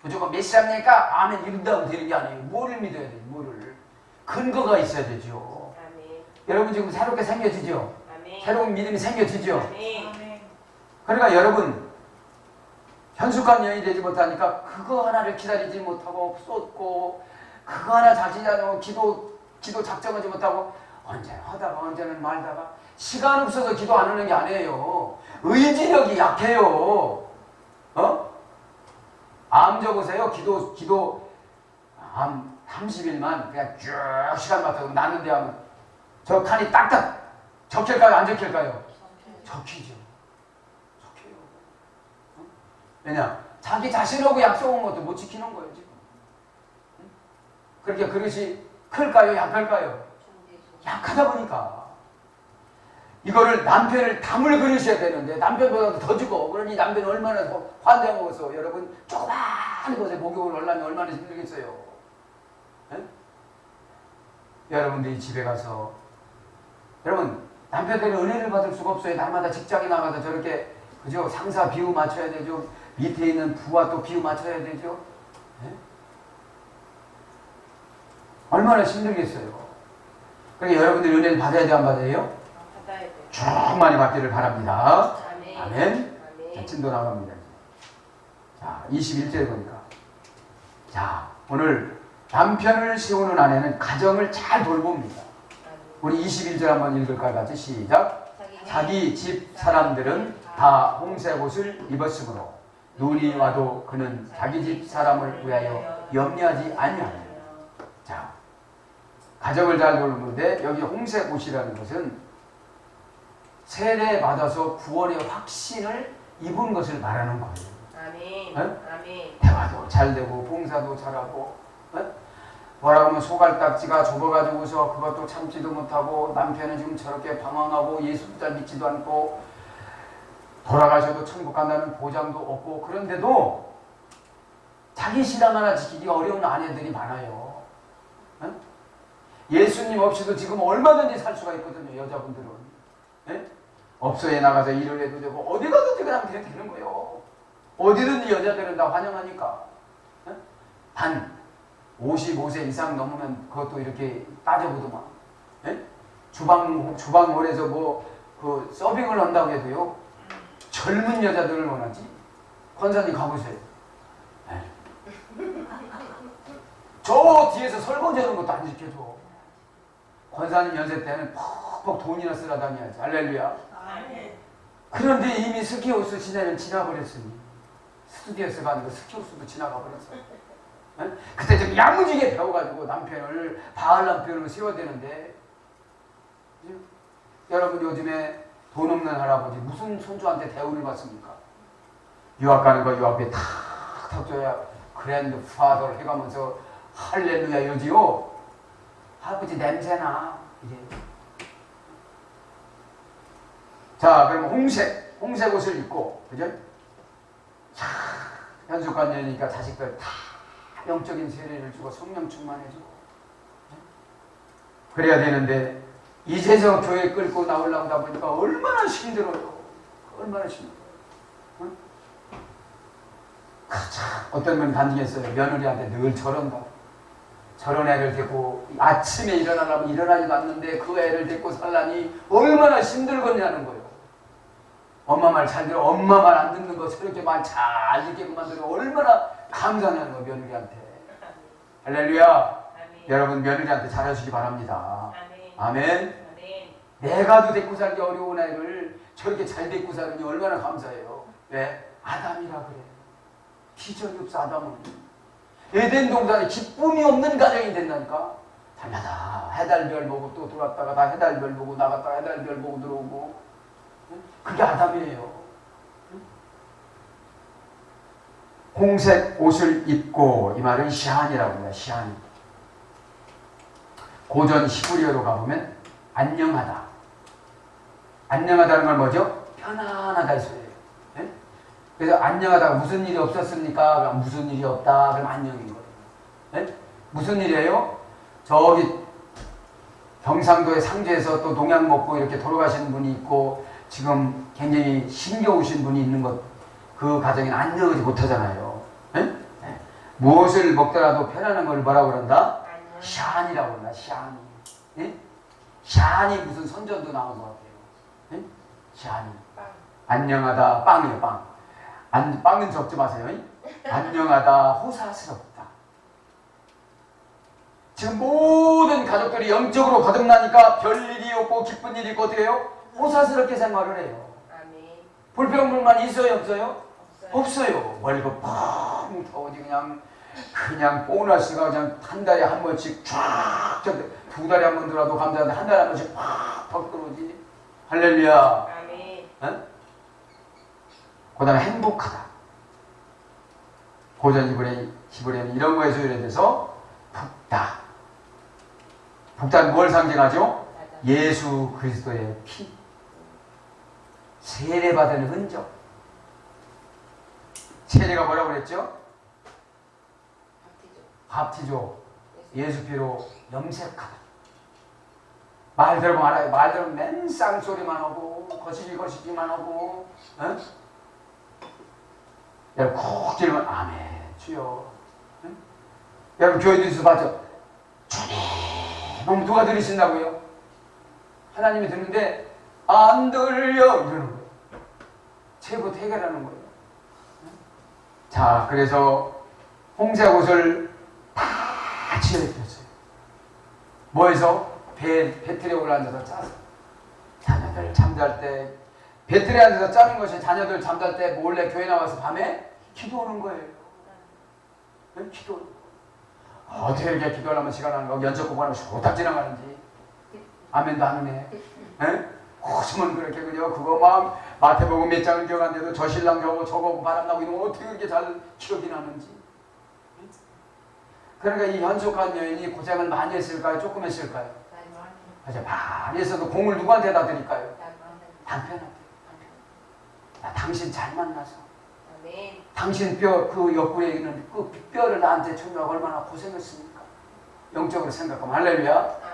무조건 메시아입니까? 아멘 이런다고 되는 게 아니에요. 뭐를 믿어야 돼요? 뭐를? 근거가 있어야 되죠. 아멘. 여러분 지금 새롭게 생겨지죠? 아멘. 새로운 믿음이 생겨지죠? 아멘. 그러니까 여러분 현숙한 여인이 되지 못하니까 그거 하나를 기다리지 못하고 쏟고 그거 하나 자신이 하고 기도 작정하지 못하고 언제는 하다가 언제는 말다가 시간 없어서 기도 안 하는 게 아니에요. 의지력이 약해요. 암 적으세요. 암 30일만 그냥 쭉 시간 맞춰서 났는데 하면 저 칸이 딱딱 적힐까요? 안 적힐까요? 적히죠. 적혀요. 왜냐? 자기 자신하고 약속한 것도 못 지키는 거예요, 지금. 그렇게 그릇이 클까요? 약할까요? 약하다 보니까. 이거를 남편을 담을 그릇이어야 되는데 남편보다도 더 주고 그러니 남편이 얼마나 환대 먹어서 여러분 조그마한 것에 목욕을 하려면 얼마나 힘들겠어요. 에? 여러분들이 집에 가서 여러분 남편들은 은혜를 받을 수가 없어요. 날마다 직장에 나가서 저렇게 그죠? 상사 비유 맞춰야 되죠. 밑에 있는 부하 또 비유 맞춰야 되죠. 에? 얼마나 힘들겠어요. 그러니까 여러분들이 은혜를 받아야 돼 안 받아요? 충만히 받기를 바랍니다. 아멘. 아멘. 아멘. 자, 진도 나갑니다. 자, 21절 보니까. 자, 오늘 남편을 세우는 아내는 가정을 잘 돌봅니다. 우리 21절 한번 읽을까요? 같이 시작. 자기 집 사람들은 다 홍색 옷을 입었으므로 눈이 와도 그는 자기 집 사람을 위하여 염려하지 아니하며. 자, 가정을 잘 돌보는데 여기 홍색 옷이라는 것은 세례 받아서 구원의 확신을 입은 것을 말하는 거예요. 아멘. 에? 아멘. 대화도 잘 되고 봉사도 잘하고 뭐라고 하면 소갈딱지가 좁아가지고서 그것도 참지도 못하고 남편은 지금 저렇게 방황하고 예수도 잘 믿지도 않고 돌아가셔도 천국 간다는 보장도 없고 그런데도 자기 신앙 하나 지키기가 어려운 아내들이 많아요. 예수님 없이도 지금 얼마든지 살 수가 있거든요. 여자분들은. 업소에 나가서 일을 해도 되고 어디 가든지 그냥 되는 거예요. 어디든지 여자들은 다 환영하니까. 단 55세 이상 넘으면 그것도 이렇게 따져보더만. 주방홀에서 그 서빙을 한다고 해도요. 젊은 여자들을 원하지. 권사님 가보세요. 저 뒤에서 설거지하는 것도 안 지켜줘. 권사님 연세 때는 퍽퍽 돈이나 쓰라 다녀야지. 할렐루야. 아멘. 그런데 이미 스키호스 시대는 지나버렸으니 스튜디오스가 아니고 스키호스도 지나가 버렸어요. 그때 좀 야무지게 배워가지고 남편을 바알 남편으로 세워야 되는데 여러분 요즘에 돈 없는 할아버지 무슨 손주한테 대우를 받습니까? 유학 가는 거 유학비에 탁탁 줘야 그랜드 파더를 해가면서 할렐루야 요지요. 할아버지 냄새나 이게. 자, 그럼 홍색 옷을 입고, 그죠? 자, 현숙관녀니까 자식들 다 영적인 세례를 주고 성령 충만해주고 그래야 되는데 이제서 교회 끌고 나오려다 보니까 얼마나 힘들어요. 얼마나 힘들어요. 응? 참, 어떤 분이 간증했어요. 며느리한테 늘 저런다. 저런 애를 데리고 아침에 일어나려면 일어나지도 않는데 그 애를 데리고 살라니 얼마나 힘들겠냐는 거예요. 엄마 말 잘 들어, 엄마 말 안 듣는 거 저렇게 말 잘 듣게끔 만들어 얼마나 감사하냐는 거예요, 며느리한테. 할렐루야. 아멘. 여러분 며느리한테 잘하시기 바랍니다. 아멘. 아멘. 아멘. 내가도 데리고 살기 어려운 아이를 저렇게 잘 데리고 사느니 얼마나 감사해요. 왜? 아담이라 그래. 기적이 없어 아담은. 에덴 동산에 기쁨이 없는 가정이 된다니까. 달마다 해달별 보고 또 들어왔다가 다 해달별 보고 나갔다가 해달별 보고 들어오고. 그게 아담이에요. 홍색 옷을 입고, 이 말은 시한이라고 합니다. 시한. 고전 히브리어로 가보면 안녕하다. 안녕하다는 건 뭐죠? 편안하다 이 소리예요. 네? 그래서 안녕하다가 무슨 일이 없었습니까? 그럼 무슨 일이 없다. 그럼 안녕인 거예요. 네? 무슨 일이에요? 저기 경상도의 상주에서 또 농약 먹고 이렇게 돌아가신 분이 있고 지금 굉장히 힘겨우신 분이 있는 것, 그 가정에는 안녕하지 못하잖아요. 네? 네. 무엇을 먹더라도 편안한 걸 뭐라고 그런다? 샤안이라고 그런다. 샤안이. 네? 샤안이 무슨 선전도 나온 것 같아요. 네? 샤안이. 안녕하다. 빵이에요. 빵. 빵은 적지 마세요. 안녕하다. 호사스럽다. 지금 모든 가족들이 영적으로 거듭나니까 별일이 없고 기쁜 일이 있고 어떻게 해요? 호사스럽게 생활을 해요. 아멘. 불평불만 있어요? 없어요? 없어요. 없어요. 월급 펑 터오지 그냥 보너스가 그냥 한 달에 한 번씩 쫙, 두 달에 한 번 들어도 감사한데 한 달에 한 번씩 팍 들어오지. 할렐루야. 아멘. 어? 그 다음에 행복하다. 고전 히브리어는 이런 거에 소유돼서 북다. 북다는 뭘 상징하죠? 예수 그리스도의 피. 세례받은 흔적. 세례가 뭐라고 그랬죠? 합티조. 예수 피로 염색하다. 말 들으면 알아요. 말 들으면 맨 쌍소리만 하고 거시기만 하고 어? 여러분 콕 찌르면 아멘 주여. 응? 여러분 교회에서 봤죠? 주님 너무 누가 들으신다고요? 하나님이 듣는데 안 들려 이러는 거예요. 최고 해결하는 거예요. 자, 그래서 홍색 옷을 다 칠해줬어요. 뭐해서? 배틀에 올라앉아서 짜서. 자녀들 잠잘 때 배틀에 앉아서 짜는 것이 자녀들 잠잘 때 몰래 교회 나와서 밤에 기도하는 거예요. 네? 기도하는 거예요. 어떻게 이렇게 기도하려면 시간 하는 거 연적 공부하면 쇼딱 지나가는지. 아멘도 안 하네. 혹시면 그렇게 그냥 그거 막 마태복음 몇 장을 기억 안 돼도 저 신랑 저거 바람나고 이러면 어떻게 그렇게 잘 기억이 나는지. 그러니까 이 현숙한 여인이 고생을 많이 했을까요? 조금 했을까요? 맞아, 많이 했어도 공을 누구한테 다 드릴까요? 남편한테. 당신 잘 만나서. 아멘. 당신 뼈, 그 옆구리에 있는 그 뼈를 나한테 주려고 얼마나 고생했습니까? 영적으로 생각하면 할렐루야.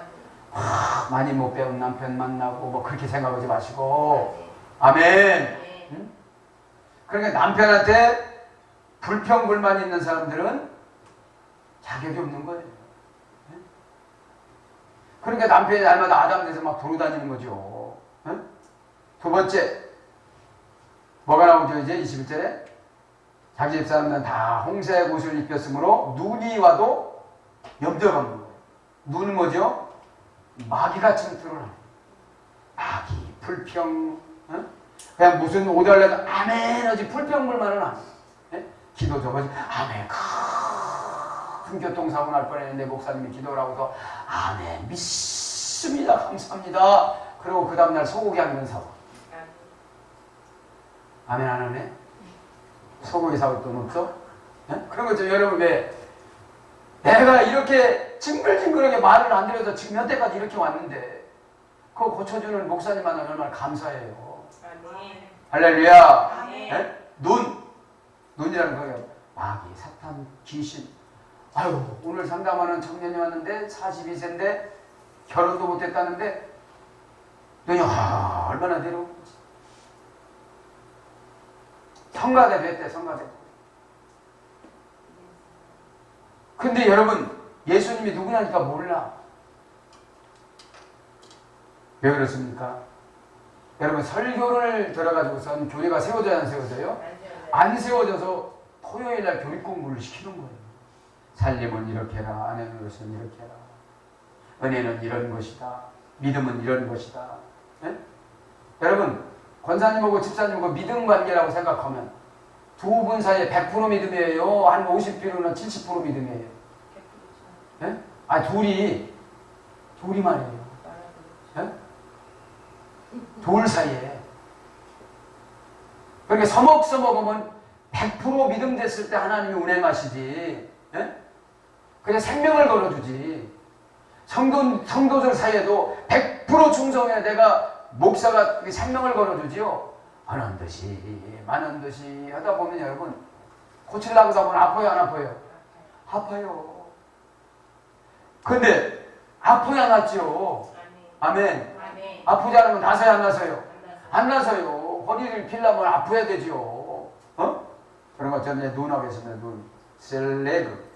많이 못 배운 남편 만나고 뭐 그렇게 생각하지 마시고 아멘. 응? 그러니까 남편한테 불평불만 있는 사람들은 자격이 없는 거예요. 응? 그러니까 남편이 날마다 아담 돼서 막 돌아다니는 거죠. 응? 두 번째 뭐가 나오죠? 이제 21절에 자기 집사람들은 다 홍색 옷을 입혔으므로 눈이 와도 염려가 없는 거예요. 눈은 뭐죠? 마귀같이 드러나요. 마귀, 불평, 어? 그냥 무슨 오달래도 아멘 하지 불평불만은 안 해요. 네? 기도 좀 하지 아멘. 큰 교통사고 날 뻔했는데 목사님이 기도를 하고서 아멘 믿습니다 감사합니다. 그리고 그 다음날 소고기 안 넣은 사고. 아멘 안 하네? 소고기 사올 돈 없어? 예? 그런 거죠. 여러분, 왜 내가 이렇게 징글징글하게 말을 안 들어서 지금 현대까지 이렇게 왔는데 그거 고쳐주는 목사님만 얼마나 감사해요. 아멘. 할렐루야. 아멘. 예? 눈이라는 거예요. 마귀, 사탄, 귀신. 아유, 오늘 상담하는 청년이 왔는데 42세인데 결혼도 못했다는데 눈이 얼마나 괴로운지. 성가대 됐대, 성가대. 근데 여러분, 예수님이 누구냐니까 몰라. 왜 그렇습니까? 여러분, 설교를 들어가지고선 교회가 세워져야 안 세워져요? 안 세워져서 토요일날 교육 공부를 시키는 거예요. 살림은 이렇게 해라, 아내는 것은 이렇게 해라, 은혜는 이런 것이다, 믿음은 이런 것이다. 예? 여러분, 권사님하고 집사님하고 믿음 관계라고 생각하면 두 분 사이에 100% 믿음이에요? 한 50%는 70% 믿음이에요? 예? 아, 둘이 말이에요. 예? 둘 사이에. 그러니까 서먹서먹하면 100% 믿음 됐을 때 하나님이 운행하시지. 예? 그냥 생명을 걸어주지. 성도들 사이에도 100% 충성해 내가 목사가 생명을 걸어주지요. 많은 듯이 하다 보면 여러분 고치려고 하다 보면 아파요, 안 아파요? 아파요. 근데 아파야 안 낫죠. 아멘. 아프지 않으면 나서요, 안 나서요? 안 나서요. 허리를 필라면 아파야 되죠. 어? 그런 것처럼 눈하고 있습니다. 눈. 셀레브.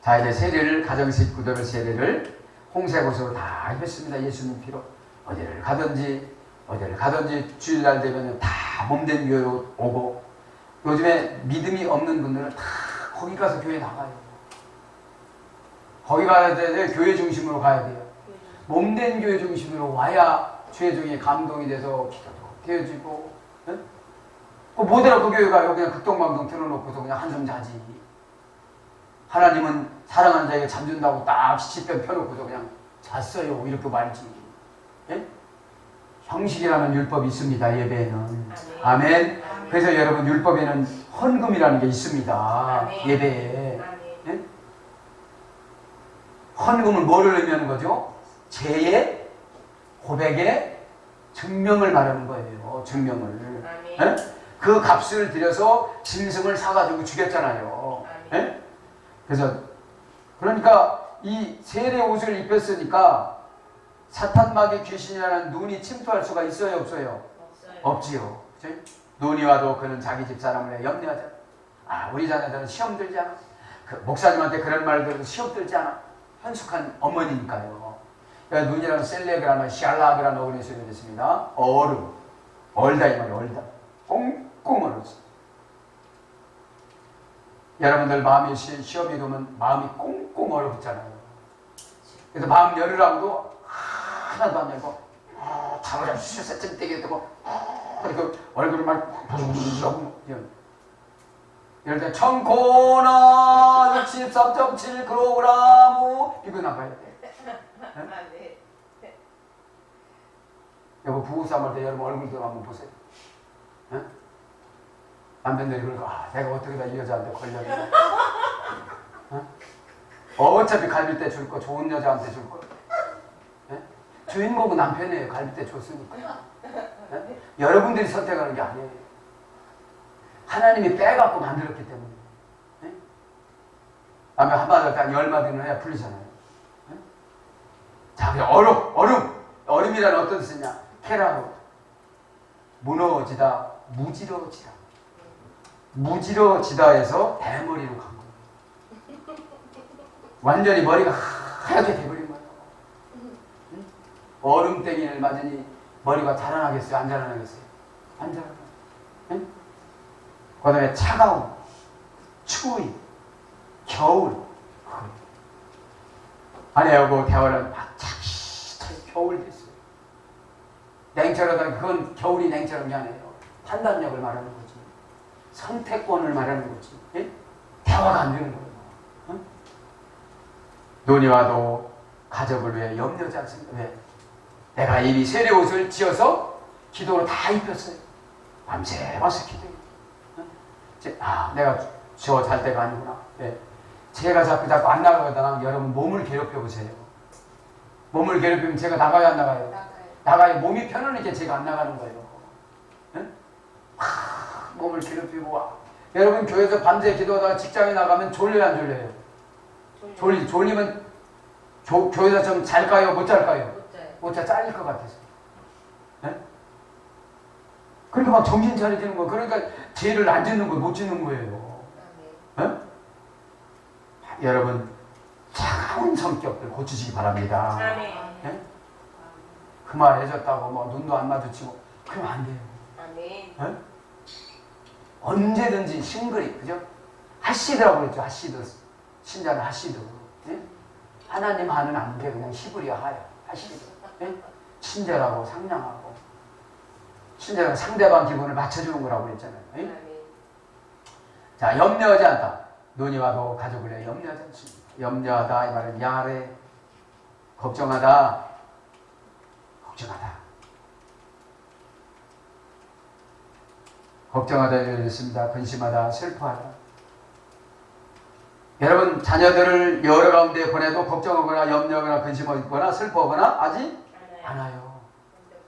자, 이제 세례를, 가정식 구도를 세례를 홍색옷으로 다 입혔습니다. 예수님 피로. 어디를 가든지 주일날 되면 다 몸된 교회 오고, 요즘에 믿음이 없는 분들은 다 거기 가서 교회 나가요. 거기 가야 돼. 교회 중심으로 가야 돼요. 몸된 교회 중심으로 와야 주의 종이 감동이 돼서 기도도 되어지고, 네? 뭐더라 그 교회 가요. 그냥 극동방송 틀어놓고서 그냥 한숨 자지. 하나님은 사랑하는 자에게 잠준다고 딱 시치편 펴놓고서 그냥 잤어요. 이렇게 말지. 예? 형식이라는 율법이 있습니다. 예배에는. 아멘. 그래서 여러분, 율법에는 헌금이라는 게 있습니다. 예배에. 예? 헌금은 뭐를 의미하는 거죠? 죄의 고백의 증명을 말하는 거예요. 증명을. 예? 그 값을 들여서 짐승을 사가지고 죽였잖아요. 예? 그래서 그러니까 이 세례 옷을 입혔으니까 사탄 마귀 귀신이라는 눈이 침투할 수가 있어요, 없어요? 없지요. 그치? 눈이 와도 그는 자기 집 사람을 염려하잖아. 아, 우리 자녀들은 시험 들지 않아. 그 목사님한테 그런 말 들어도 시험 들지 않아. 현숙한 어머니니까요. 그러니까 눈이라는 셀레그라는 샬라그라는 어근이 쓰여졌습니다. 얼음. 얼다 이 말이에요. 얼다. 꽁꽁 얼었어. 여러분들 마음이 시험이 오면 마음이 꽁꽁 얼어붙잖아요. 그래서 마음 열으라고도 하나도 안 열고 잠을 슈세쯤 떼게 되고 그리고 얼굴을 막 예를 들어 청코나 63.7kg 이거 나가야 돼. 네? 여보 부부싸움 할 때 여러분 얼굴도 한번 보세요. 네? 남편들이 그러고 내가 어떻게 다 이 여자한테 걸렸냐. 어차피 갈비뼈 줄 거 좋은 여자한테 줄 거. 네? 주인공은 남편이에요. 갈비뼈 줬으니까. 네? 여러분들이 선택하는 게 아니에요. 하나님이 빼갖고 만들었기 때문에. 네? 다음에 한 마디 딱 열마디는 해야 풀리잖아요. 네? 자, 그냥 얼음. 얼음이란 어떤 뜻이냐? 캐라로. 무너지다, 무지러지다. 무지러지다에서 대머리로 간 거예요. 완전히 머리가 하얗게 돼버린 거예요. 응? 얼음땡이를 맞으니 머리가 자라나겠어요? 안 자라나겠어요? 안 자라나요. 응? 그 다음에 차가움, 추위, 겨울. 아내하고 대화를 막 차기 겨울 됐어요. 냉철하다. 그건 겨울이 냉철한 게 아니에요. 판단력을 말하는 거지. 선택권을 말하는 거지. 예? 대화가 안 되는 거예요. 응? 눈이 와도 가족을 위해 염려지 않습니다. 왜? 내가 이미 세례 옷을 지어서 기도로 다 입혔어요. 밤새 와서 기도해요. 내가 저 잘 때가 아니구나. 예. 제가 자꾸 안 나가다가 여러분 몸을 괴롭혀 보세요. 몸을 괴롭히면 제가 나가요, 안 나가요? 나가요. 몸이 편하니까 제가 안 나가는 거예요. 예? 몸을 괴롭히고 와. 여러분 교회에서 밤새 기도하다가 직장에 나가면 졸려요, 안 졸려요? 졸리면 교회에서 좀 잘까요, 못 잘까요? 못 자, 잘릴 것 같아서. 예? 그러니까 막 정신 차리지는 거. 그러니까 죄를 안 짓는 거예요, 못 짓는 거예요. 예? 여러분 차가운 성격들 고치시기 바랍니다. 예? 그 말 해줬다고 뭐 눈도 안 마주치고 그러면 안 돼요. 예? 언제든지 싱글이 그죠? 하시드라고 그랬죠. 하시드. 신자는 하시드. 예? 하나님 하는 안개 그냥 히브리어 하야. 하시드. 예? 친절하고 상냥하고 친절한 상대방 기분을 맞춰주는 거라고 그랬잖아요. 예? 자, 염려하지 않다. 눈이 와도 가족을 위해 염려하지 않습니다. 염려하다 이 말은 야래 걱정하다. 걱정하다 이랬습니다. 근심하다, 슬퍼하다. 여러분 자녀들을 여러 가운데 보내도 걱정하거나 염려하거나 근심하거나 슬퍼하거나 하지 않아요.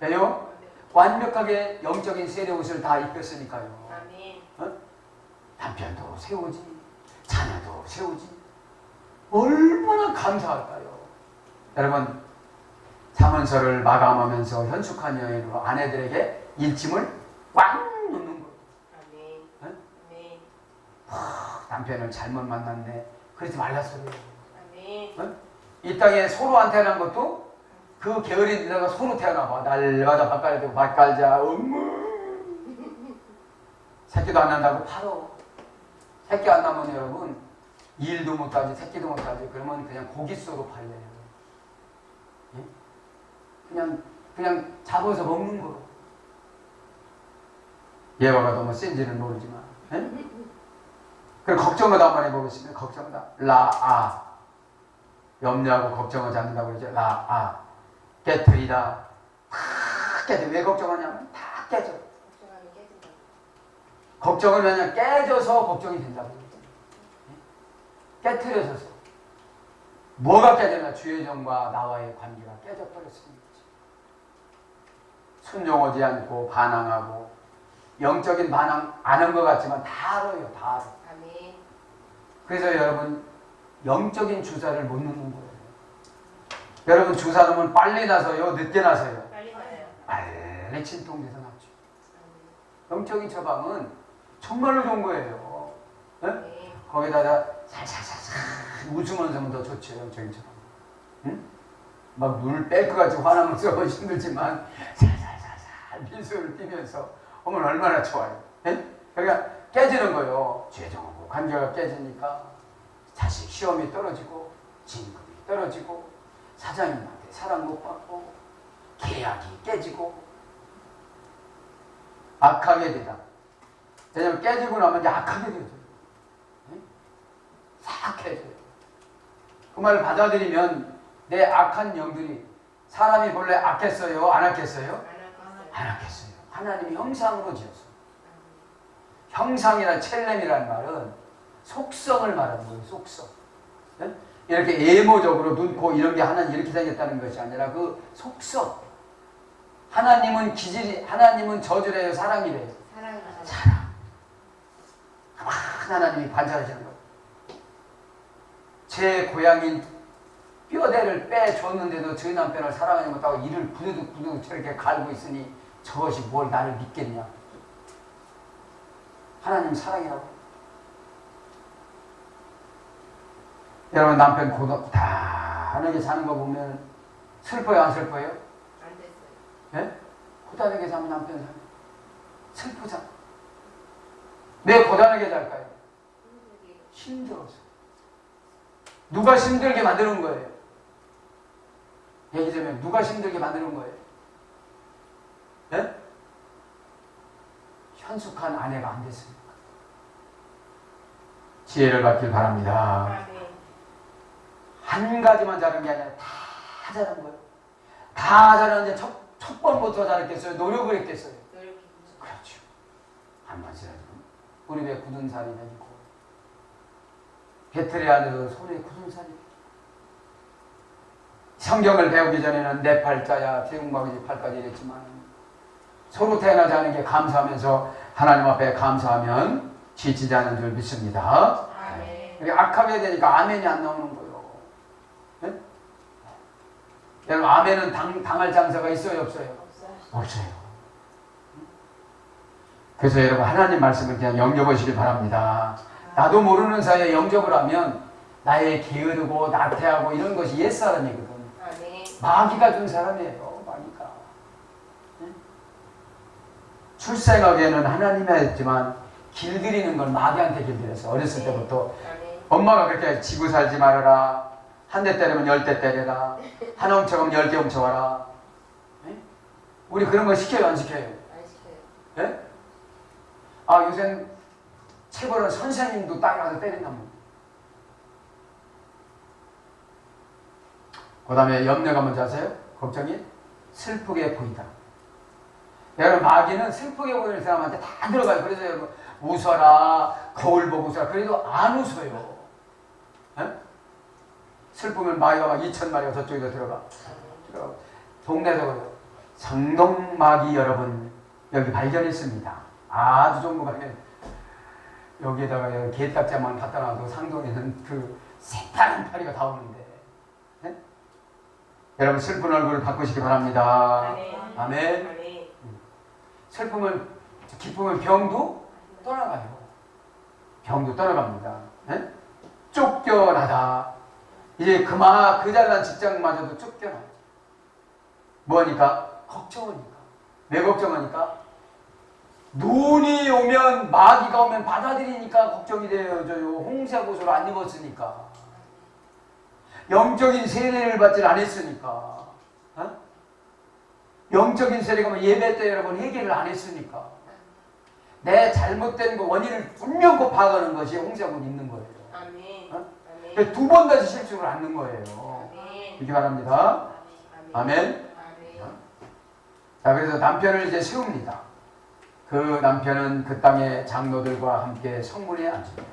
왜요? 완벽하게 영적인 세례옷을 다 입혔으니까요. 어? 남편도 세우지, 자녀도 세우지. 얼마나 감사할까요? 여러분 잠언서를 마감하면서 현숙한 여인으로 아내들에게 일침을 꽉 놓는 거예요. 남편을 잘못 만났네. 그러지 말라 소리예요. 이 땅에 소로 태어난 것도 그 게으른 데다가 소로 태어나봐. 날마다 밥 갈아야 되고 밥 갈자. 새끼도 안 난다고 팔어. 새끼 안 나면 여러분 일도 못하지 새끼도 못하지. 그러면 그냥 고깃소로 팔려요. 예? 그냥 잡아서 먹는 거로. 예화가 너무 센지는 모르지만. 예? 그리고 걱정하다 한번 해보겠습니다. 걱정하다. 라아. 염려하고 걱정하지 않는다고 그러죠. 라아. 깨트리다. 다 깨져. 왜 걱정하냐면 다 깨져. 걱정을 그냥 깨져서 걱정이 된다고 그러죠. 깨트려져서. 뭐가 깨졌나? 주의 정과 나와의 관계가 깨져버렸습니다. 순종하지 않고 반항하고 영적인 반항 안 한 것 같지만 다 알아요. 다 알아. 그래서 여러분 영적인 주사를 못 넣는 거예요. 여러분 주사 놓으면 빨리 나서요? 늦게 나서요? 빨리 진통돼서 나죠. 영적인 처방은 정말로 좋은 거예요. 네? 거기다가 살살살살 웃으면서 더 좋죠. 영적인 처방. 응? 막 눈을 뺄 것 같이 화나면서 힘들지만 살살살살 미소를 띠면서 오면 얼마나 좋아요. 네? 그러니까 깨지는 거예요. 죄정하고 관계가 깨지니까 자식 시험이 떨어지고 진급이 떨어지고 사장님한테 사랑 못 받고 계약이 깨지고 악하게 되다. 왜냐면 깨지고 나면 이제 악하게 되죠. 네? 사악해져요. 그 말을 받아들이면 내 악한 영들이 사람이 본래 악했어요? 안 악했어요? 안 악했어요. 하나님이 형상으로 지었어요. 형상이나 첼렘이라는 말은 속성을 말하는 거예요. 속성. 네? 이렇게 예모적으로 눈, 코 이런 게 하나는 이렇게 생겼다는 것이 아니라 그 속성. 하나님은 기질이, 하나님은 저주래요? 사랑이래요? 사랑. 하나님이 관찰하시는 거예요. 제 고향인 뼈대를 빼줬는데도 저희 남편을 사랑하지 못하고 이를 부두둑부두둑 저렇게 갈고 있으니 저것이 뭘 나를 믿겠냐. 하나님 사랑이라고. 여러분 남편 고단하게 사는 거 보면 슬퍼요 안 슬퍼요? 안 됐어요. 예? 고단하게 사면 남편 사면 슬프잖아. 왜 고단하게 살까요? 힘들어서. 누가 힘들게 만드는 거예요? 얘기하자면 누가 힘들게 만드는 거예요? 예? 현숙한 아내가 안 됐으니까. 지혜를 받길 바랍니다. 한 가지만 잘한 게 아니라 다 잘한 거예요. 다 잘하는데 첫 번부터 잘했겠어요? 노력을 했겠어요? 그렇죠. 한 번씩이라도 무릎에 굳은 살이 내리고 배틀에 안에서 손에 굳은 살이. 성경을 배우기 전에는 내 팔자야 태웅박이지 팔까지 이랬지만 서로 태어나지 않은 게 감사하면서 하나님 앞에 감사하면 지치지 않은 줄 믿습니다. 아멘. 이게 악하게 되니까 아멘이 안 나오는 거예요. 네? 여러분 아멘은 당할 장사가 있어요 없어요? 없어요. 그래서 여러분 하나님 말씀을 그냥 영접하시길 바랍니다. 나도 모르는 사이에 영접을 하면 나의 게으르고 나태하고 이런 것이 옛사람이거든. 아멘. 마귀가 준 사람이에요. 마귀가. 출생하기에는 하나님이 했지만 길들이는 건 마귀한테 길들여서 어렸을 때부터 아멘. 엄마가 그렇게 지고 살지 말아라. 한 대 때리면 10대 때려라. 하나 훔쳐가면 10개 훔쳐와라. 우리 그런 거 시켜요 안 시켜요? 안 시켜요. 예? 아 요새 체벌은 선생님도 땅에 가서 때린다면. 그 다음에 염려가 뭔지 아세요? 걱정이 슬프게 보인다. 여러분 마귀는 슬프게 보이는 사람한테 다 들어가요. 그래서 여러분 웃어라 거울 보고 웃어라 그래도 안 웃어요. 에? 슬프면 마귀가 막 2,000마리가 저쪽에서 들어가. 동네에서 그래요. 상동마귀 여러분 여기 발견했습니다. 아주 좋은 거 발견. 여기에다가 개딱지만 갖다 놔도 상동에는 그 새파란 파리가 다 오는데. 네? 여러분 슬픈 얼굴을 바꾸시기 바랍니다. 아멘. 아멘. 아멘. 슬픔은 기쁨은 병도 떠나가요. 병도 떠나갑니다. 네? 쫓겨나다. 이제 그 잘난 직장마저도 쫓겨나요. 뭐하니까? 걱정하니까. 왜 걱정하니까? 눈이 오면 마귀가 오면 받아들이니까 걱정이 되어져요. 홍사고소를 안 입었으니까. 영적인 세례를 받질 않았으니까. 어? 영적인 세례가 뭐 예배 때 여러분 회개를 안 했으니까. 내 잘못된 거 원인을 분명 파악하는 것이 홍사고는 있는 거예요. 아멘. 어? 아멘. 두 번 다시 실수를 않는 거예요. 아멘. 이렇게 바랍니다. 아멘. 아멘. 자, 그래서 남편을 이제 세웁니다. 그 남편은 그 땅의 장로들과 함께 성문에 앉습니다.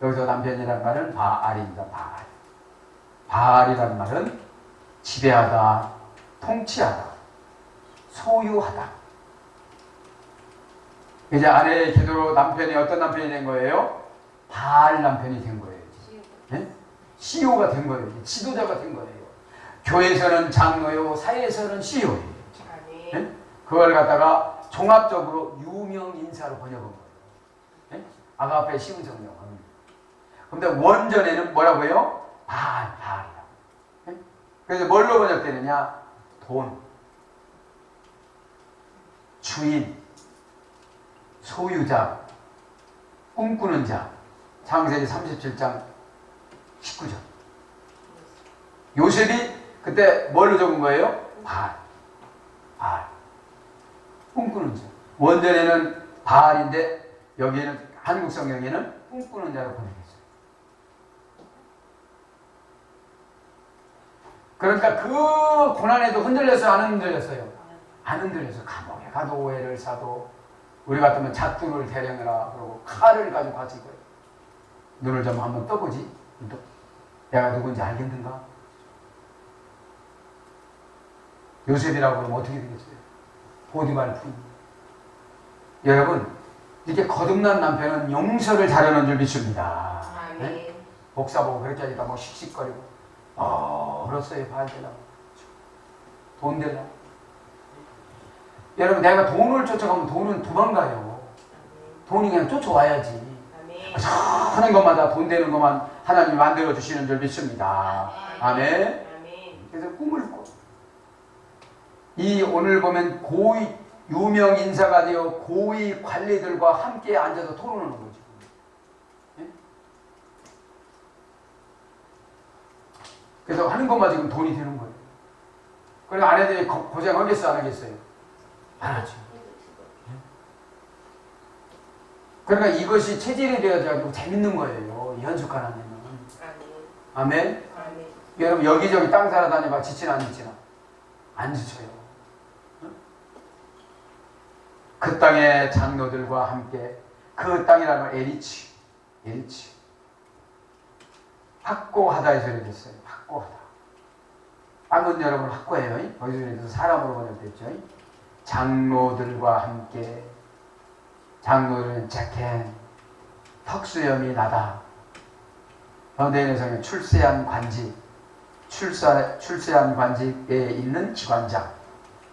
여기서 남편이라는 말은 바알입니다. 바알. 바알이라는 말은 지배하다, 통치하다, 소유하다. 이제 아내의 기도로 남편이 어떤 남편이 된 거예요? 바알 남편이 된 거예요. 네? CEO가 된 거예요. 지도자가 된 거예요. 교회에서는 장로요, 사회에서는 CEO예요. 아멘. 네? 그걸 갖다가 종합적으로 유명 인사로 번역한 거예요. 네? 아가페 쉬운 성경은. 근데 원전에는 뭐라고요? 바알이라고. 네? 그래서 뭘로 번역되느냐? 돈, 주인, 소유자, 꿈꾸는 자. 창세기 37장 19절. 요셉이 그때 뭘로 적은 거예요? 바알. 꿈꾸는 자. 원전에는 바알인데 여기에는 한국 성경에는 꿈꾸는 자로 번역했어요. 그러니까 그 고난에도 흔들렸어요? 안 흔들렸어요? 안 흔들렸어요. 감옥에 가도 오해를 사도 우리 같으면 작두를 대령해라 그러고 칼을 가지고 갔을 거예요. 눈을 좀 한번 떠보지. 내가 누군지 알겠는가? 요셉이라고 그러면 어떻게 되겠어요? 보디발 부인. 여러분 이렇게 거듭난 남편은 용서를 잘하는 줄 믿습니다. 아멘. 네? 복사 보고 그렇게 하니까 뭐 씩씩거리고 그렇어요. 발대라 돈 대라. 여러분 내가 돈을 쫓아가면 돈은 도망가요. 돈이 그냥 쫓아와야지. 아멘. 하는 것마다 돈 되는 것만 하나님이 만들어 주시는 줄 믿습니다. 아멘. 아멘. 그래서 꿈을 꿔. 이 오늘 보면 고위 유명 인사가 되어 고위 관리들과 함께 앉아서 토론하는 거죠. 예? 그래서 하는 것만 지금 돈이 되는 거예요. 그래서 아내들이 고생하겠어요, 안 하겠어요? 안 하죠. 그러니까 이것이 체질이 되어가지고 재밌는 거예요. 연숙하나님은. 아멘. 아멘. 아멘. 여러분 여기저기 땅 살아다니봐 지치나 안 지치나? 안 지쳐요. 그 땅의 장로들과 함께 그 땅이라는 건 에리치. 확고하다의 소리 됐어요. 확고하다. 땅은 여러분 확고해요. 거기서 그래서 사람으로 번역됐죠. 장로들과 함께, 장로들은 제켄, 턱수염이 나다. 현대인에서는 출세한 관직, 출세한 관직에 있는 기관장,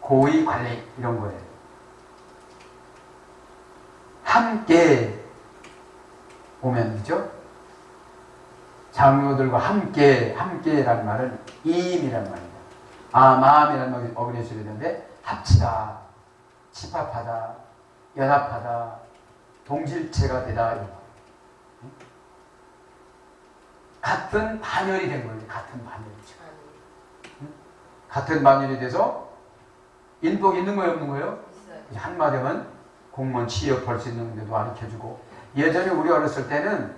고위 관리 이런 거예요. 함께 오면 그죠? 장로들과 함께라는 말은 임이라는 말입니다. 마음이라는 어근에 쓰이는데 합치다, 집합하다, 연합하다, 동질체가 되다. 이런 거. 같은 반열이 된 거예요. 같은 반열이죠. 같은 반열이 돼서 인복 있는 거예요, 없는 거예요? 있어요. 한마디면 공무원 취업할 수 있는 데도 가르쳐주고, 예전에 우리 어렸을 때는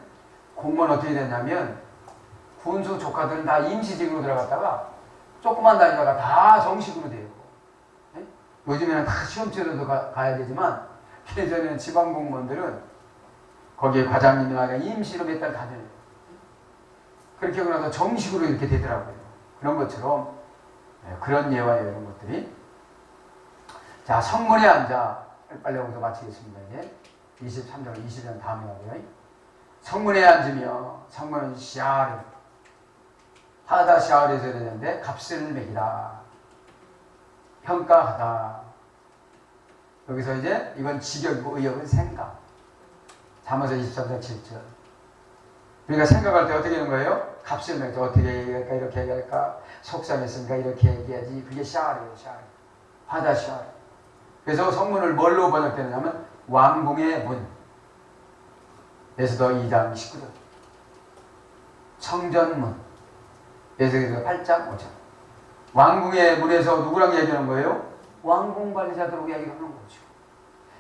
공무원 어떻게 됐냐면 군수 조카들은 다 임시직으로 들어갔다가 조금만 다니다가 다 정식으로 돼요. 네? 요즘에는 다 시험 치러도 가야 되지만 예전에는 지방 공무원들은 거기에 과장님이나 임시로 몇 달 다녀요. 그렇게 하고 나서 정식으로 이렇게 되더라고요. 그런 것처럼 그런 예와 이런 것들이. 자, 성문에 앉아. 빨리 여기서 마치겠습니다. 이제 23장 20장 다음에 하고요. 성문에 앉으며, 성문은 샤르, 하다 샤르에서 되는데 값을 매기다, 평가하다. 여기서 이제 이건 직역이고 의역은 생각. 잠언서 23장 7절. 우리가 생각할 때 어떻게 하는 거예요? 값을 매기다. 어떻게 얘기할까? 이렇게 얘기할까? 속상했으니까 이렇게 얘기해야지. 그게 샤르예요. 샤르. 하다 샤르. 그래서 성문을 뭘로 번역되느냐면 왕궁의 문. 에스더 2장 19절. 성전문. 에스더 8장 5절. 왕궁의 문에서 누구랑 얘기하는 거예요? 왕궁 관리자들하고 얘기하는 거죠.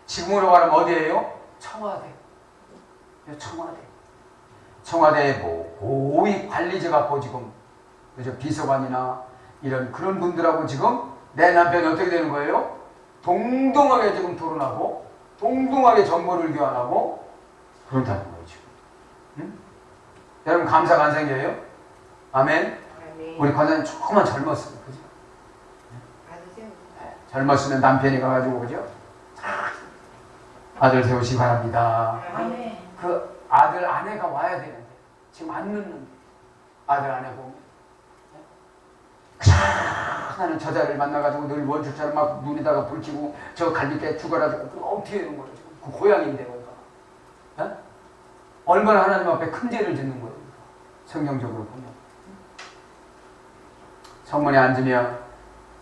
지금으로 말하면 어디예요? 청와대. 청와대의 고위 관리자 갖고 지금 그죠? 비서관이나 이런 그런 분들하고 지금 내 남편이 어떻게 되는 거예요? 동등하게 지금 토론하고 동등하게 정보를 교환하고 그런다는 거죠. 응? 여러분 감사가 안 생겨요? 아멘? 우리 권사님 조금만 젊었어요. 그죠? 네. 젊었으면 남편이 가가지고 그죠? 아들 세우시기 바랍니다. 아멘. 그 아들 아내가 와야 되는데 지금 안 늦는데 아들 아내 보면 하나는 저자를 만나가지고 늘 원줄처럼 막 눈에다가 불치고 저 갈비뼈 죽어라 어떻게 되는 거예요? 지금 그 고향인데 거기가 얼마나 하나님 앞에 큰 죄를 짓는 거예요. 성경적으로 보면 성문에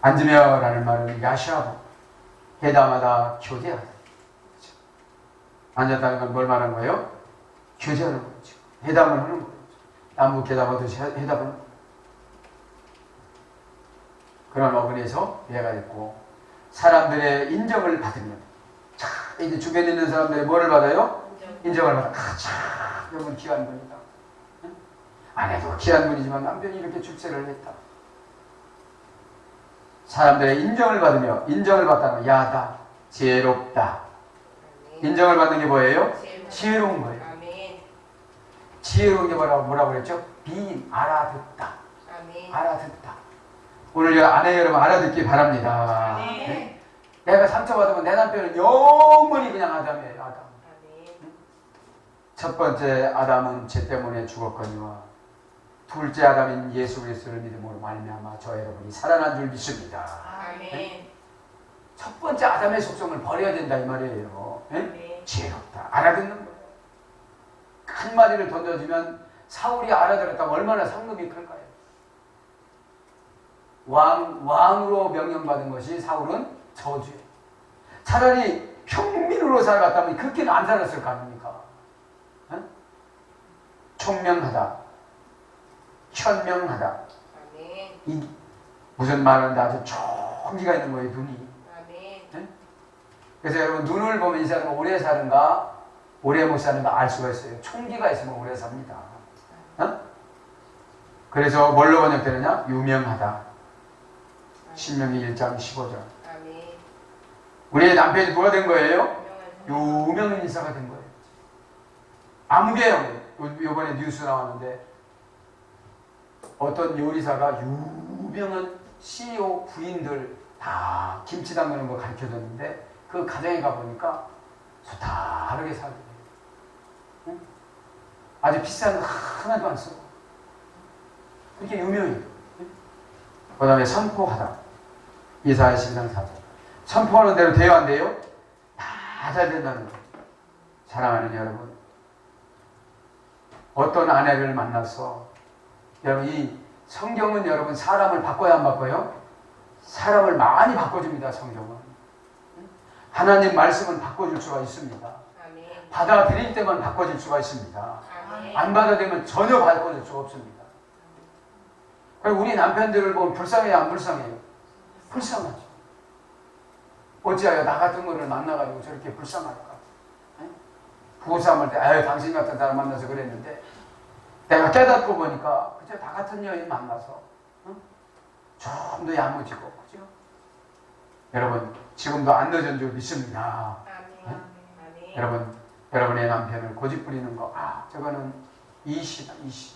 앉으며라는 말은 야시아부 회담하다 교제하다. 그렇죠? 앉았다는 건 뭘 말하는 거예요? 교제하는 거죠. 회담을 하는 거죠. 남북 회담하듯이 회담을 하는 거죠. 그런 어근에서 얘가 있고 사람들의 인정을 받으면 자 이제 주변에 있는 사람들이 뭐를 받아요? 인정을 받아. 참 여러분 귀한 분이다. 아내도 귀한 분이지만 남편이 이렇게 출세를 했다. 사람들의 인정을 받으며 인정을 받다는 건 야다, 지혜롭다. 인정을 받는 게 뭐예요? 지혜로운 거예요. 지혜로운 게 뭐라고 그랬죠? 비인, 알아듣다. 알아듣다. 오늘 아내 여러분 알아듣기 바랍니다. 네? 내가 상처받으면 내 남편은 영원히 그냥 아담이에요. 아담. 첫 번째 아담은 죄 때문에 죽었거니와 둘째 아담인 예수 그리스도를 믿음으로 말미암아 저 여러분이 살아난 줄 믿습니다. 네? 첫 번째 아담의 속성을 버려야 된다 이 말이에요. 네? 지혜롭다. 알아듣는 거예요. 큰 마디를 던져주면 사울이 알아들었다면 얼마나 상급이 클까요? 왕으로 명령받은 것이 사울은 저주예요. 차라리 평민으로 살아갔다면 그렇게는 안 살았을 거 아닙니까? 네? 총명하다. 현명하다. 이 무슨 말하는데 아주 총기가 있는 거예요. 눈이. 네? 그래서 여러분 눈을 보면 이 사람은 오래 사는가 오래 못 사는가 알 수가 있어요. 총기가 있으면 오래 삽니다. 어? 그래서 뭘로 번역되느냐? 유명하다. 신명기 1장 15절. 우리의 남편이 누가 된 거예요? 유명한 인사가 된 거예요. 암개영, 요번에 뉴스 나왔는데 어떤 요리사가 유명한 CEO 부인들 다 김치 담그는 거 가르쳐줬는데 그 가정에 가보니까 소탈하게 살고 응? 아주 비싼 거 하나도 안 쓰고 그렇게 유명해요. 그 다음에 선포하다. 이사야 12장 4절. 선포하는 대로 돼요, 안 돼요? 다 잘 된다는 거예요. 사랑하는 여러분, 어떤 아내를 만나서 여러분, 이 성경은 여러분 사람을 바꿔야 안 바꿔요? 사람을 많이 바꿔줍니다. 성경은. 하나님 말씀은 바꿔줄 수가 있습니다. 아멘. 받아들일 때만 바꿔줄 수가 있습니다. 아멘. 안 받아들이면 전혀 바꿔줄 수가 없습니다. 그리고 우리 남편들을 보면 불쌍해요, 안 불쌍해요? 불쌍하죠. 어찌하여 나 같은 거를 만나가지고 저렇게 불쌍할까? 부부싸움할 때, 아유, 당신 같은 사람 만나서 그랬는데, 내가 깨닫고 보니까, 그저 나 같은 여인 만나서, 좀 더 야무지고, 그죠? 여러분, 지금도 안 늦은 줄 믿습니다. 아멘. 아멘. 여러분, 여러분의 남편을 고집 부리는 거, 저거는 이시다, 이시.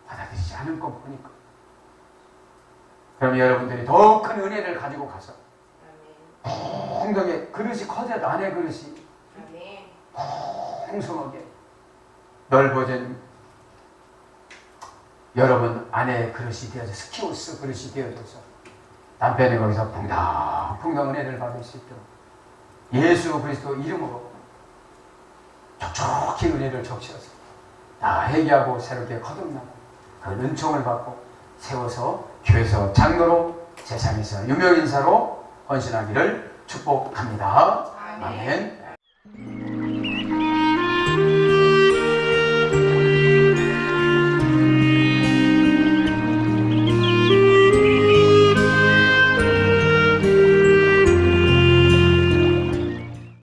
받아들이지 않을 거 보니까. 그럼 여러분들이 더 큰 은혜를 가지고 가서, 엉덩이에 그릇이 커져도 아내 그릇이 아멘. 풍성하게 넓어진 여러분 아내의 그릇이 되어서 스키우스 그릇이 되어져서 남편이 거기서 풍덩풍덩 은혜를 받을 수 있도록 예수 그리스도 이름으로 촉촉히 은혜를 적셔서 다 회개하고 새롭게 거듭나고 그 은총을 받고 세워서 교회에서 장로로 세상에서 유명인사로 헌신하기를 축복합니다. 아멘. 아멘.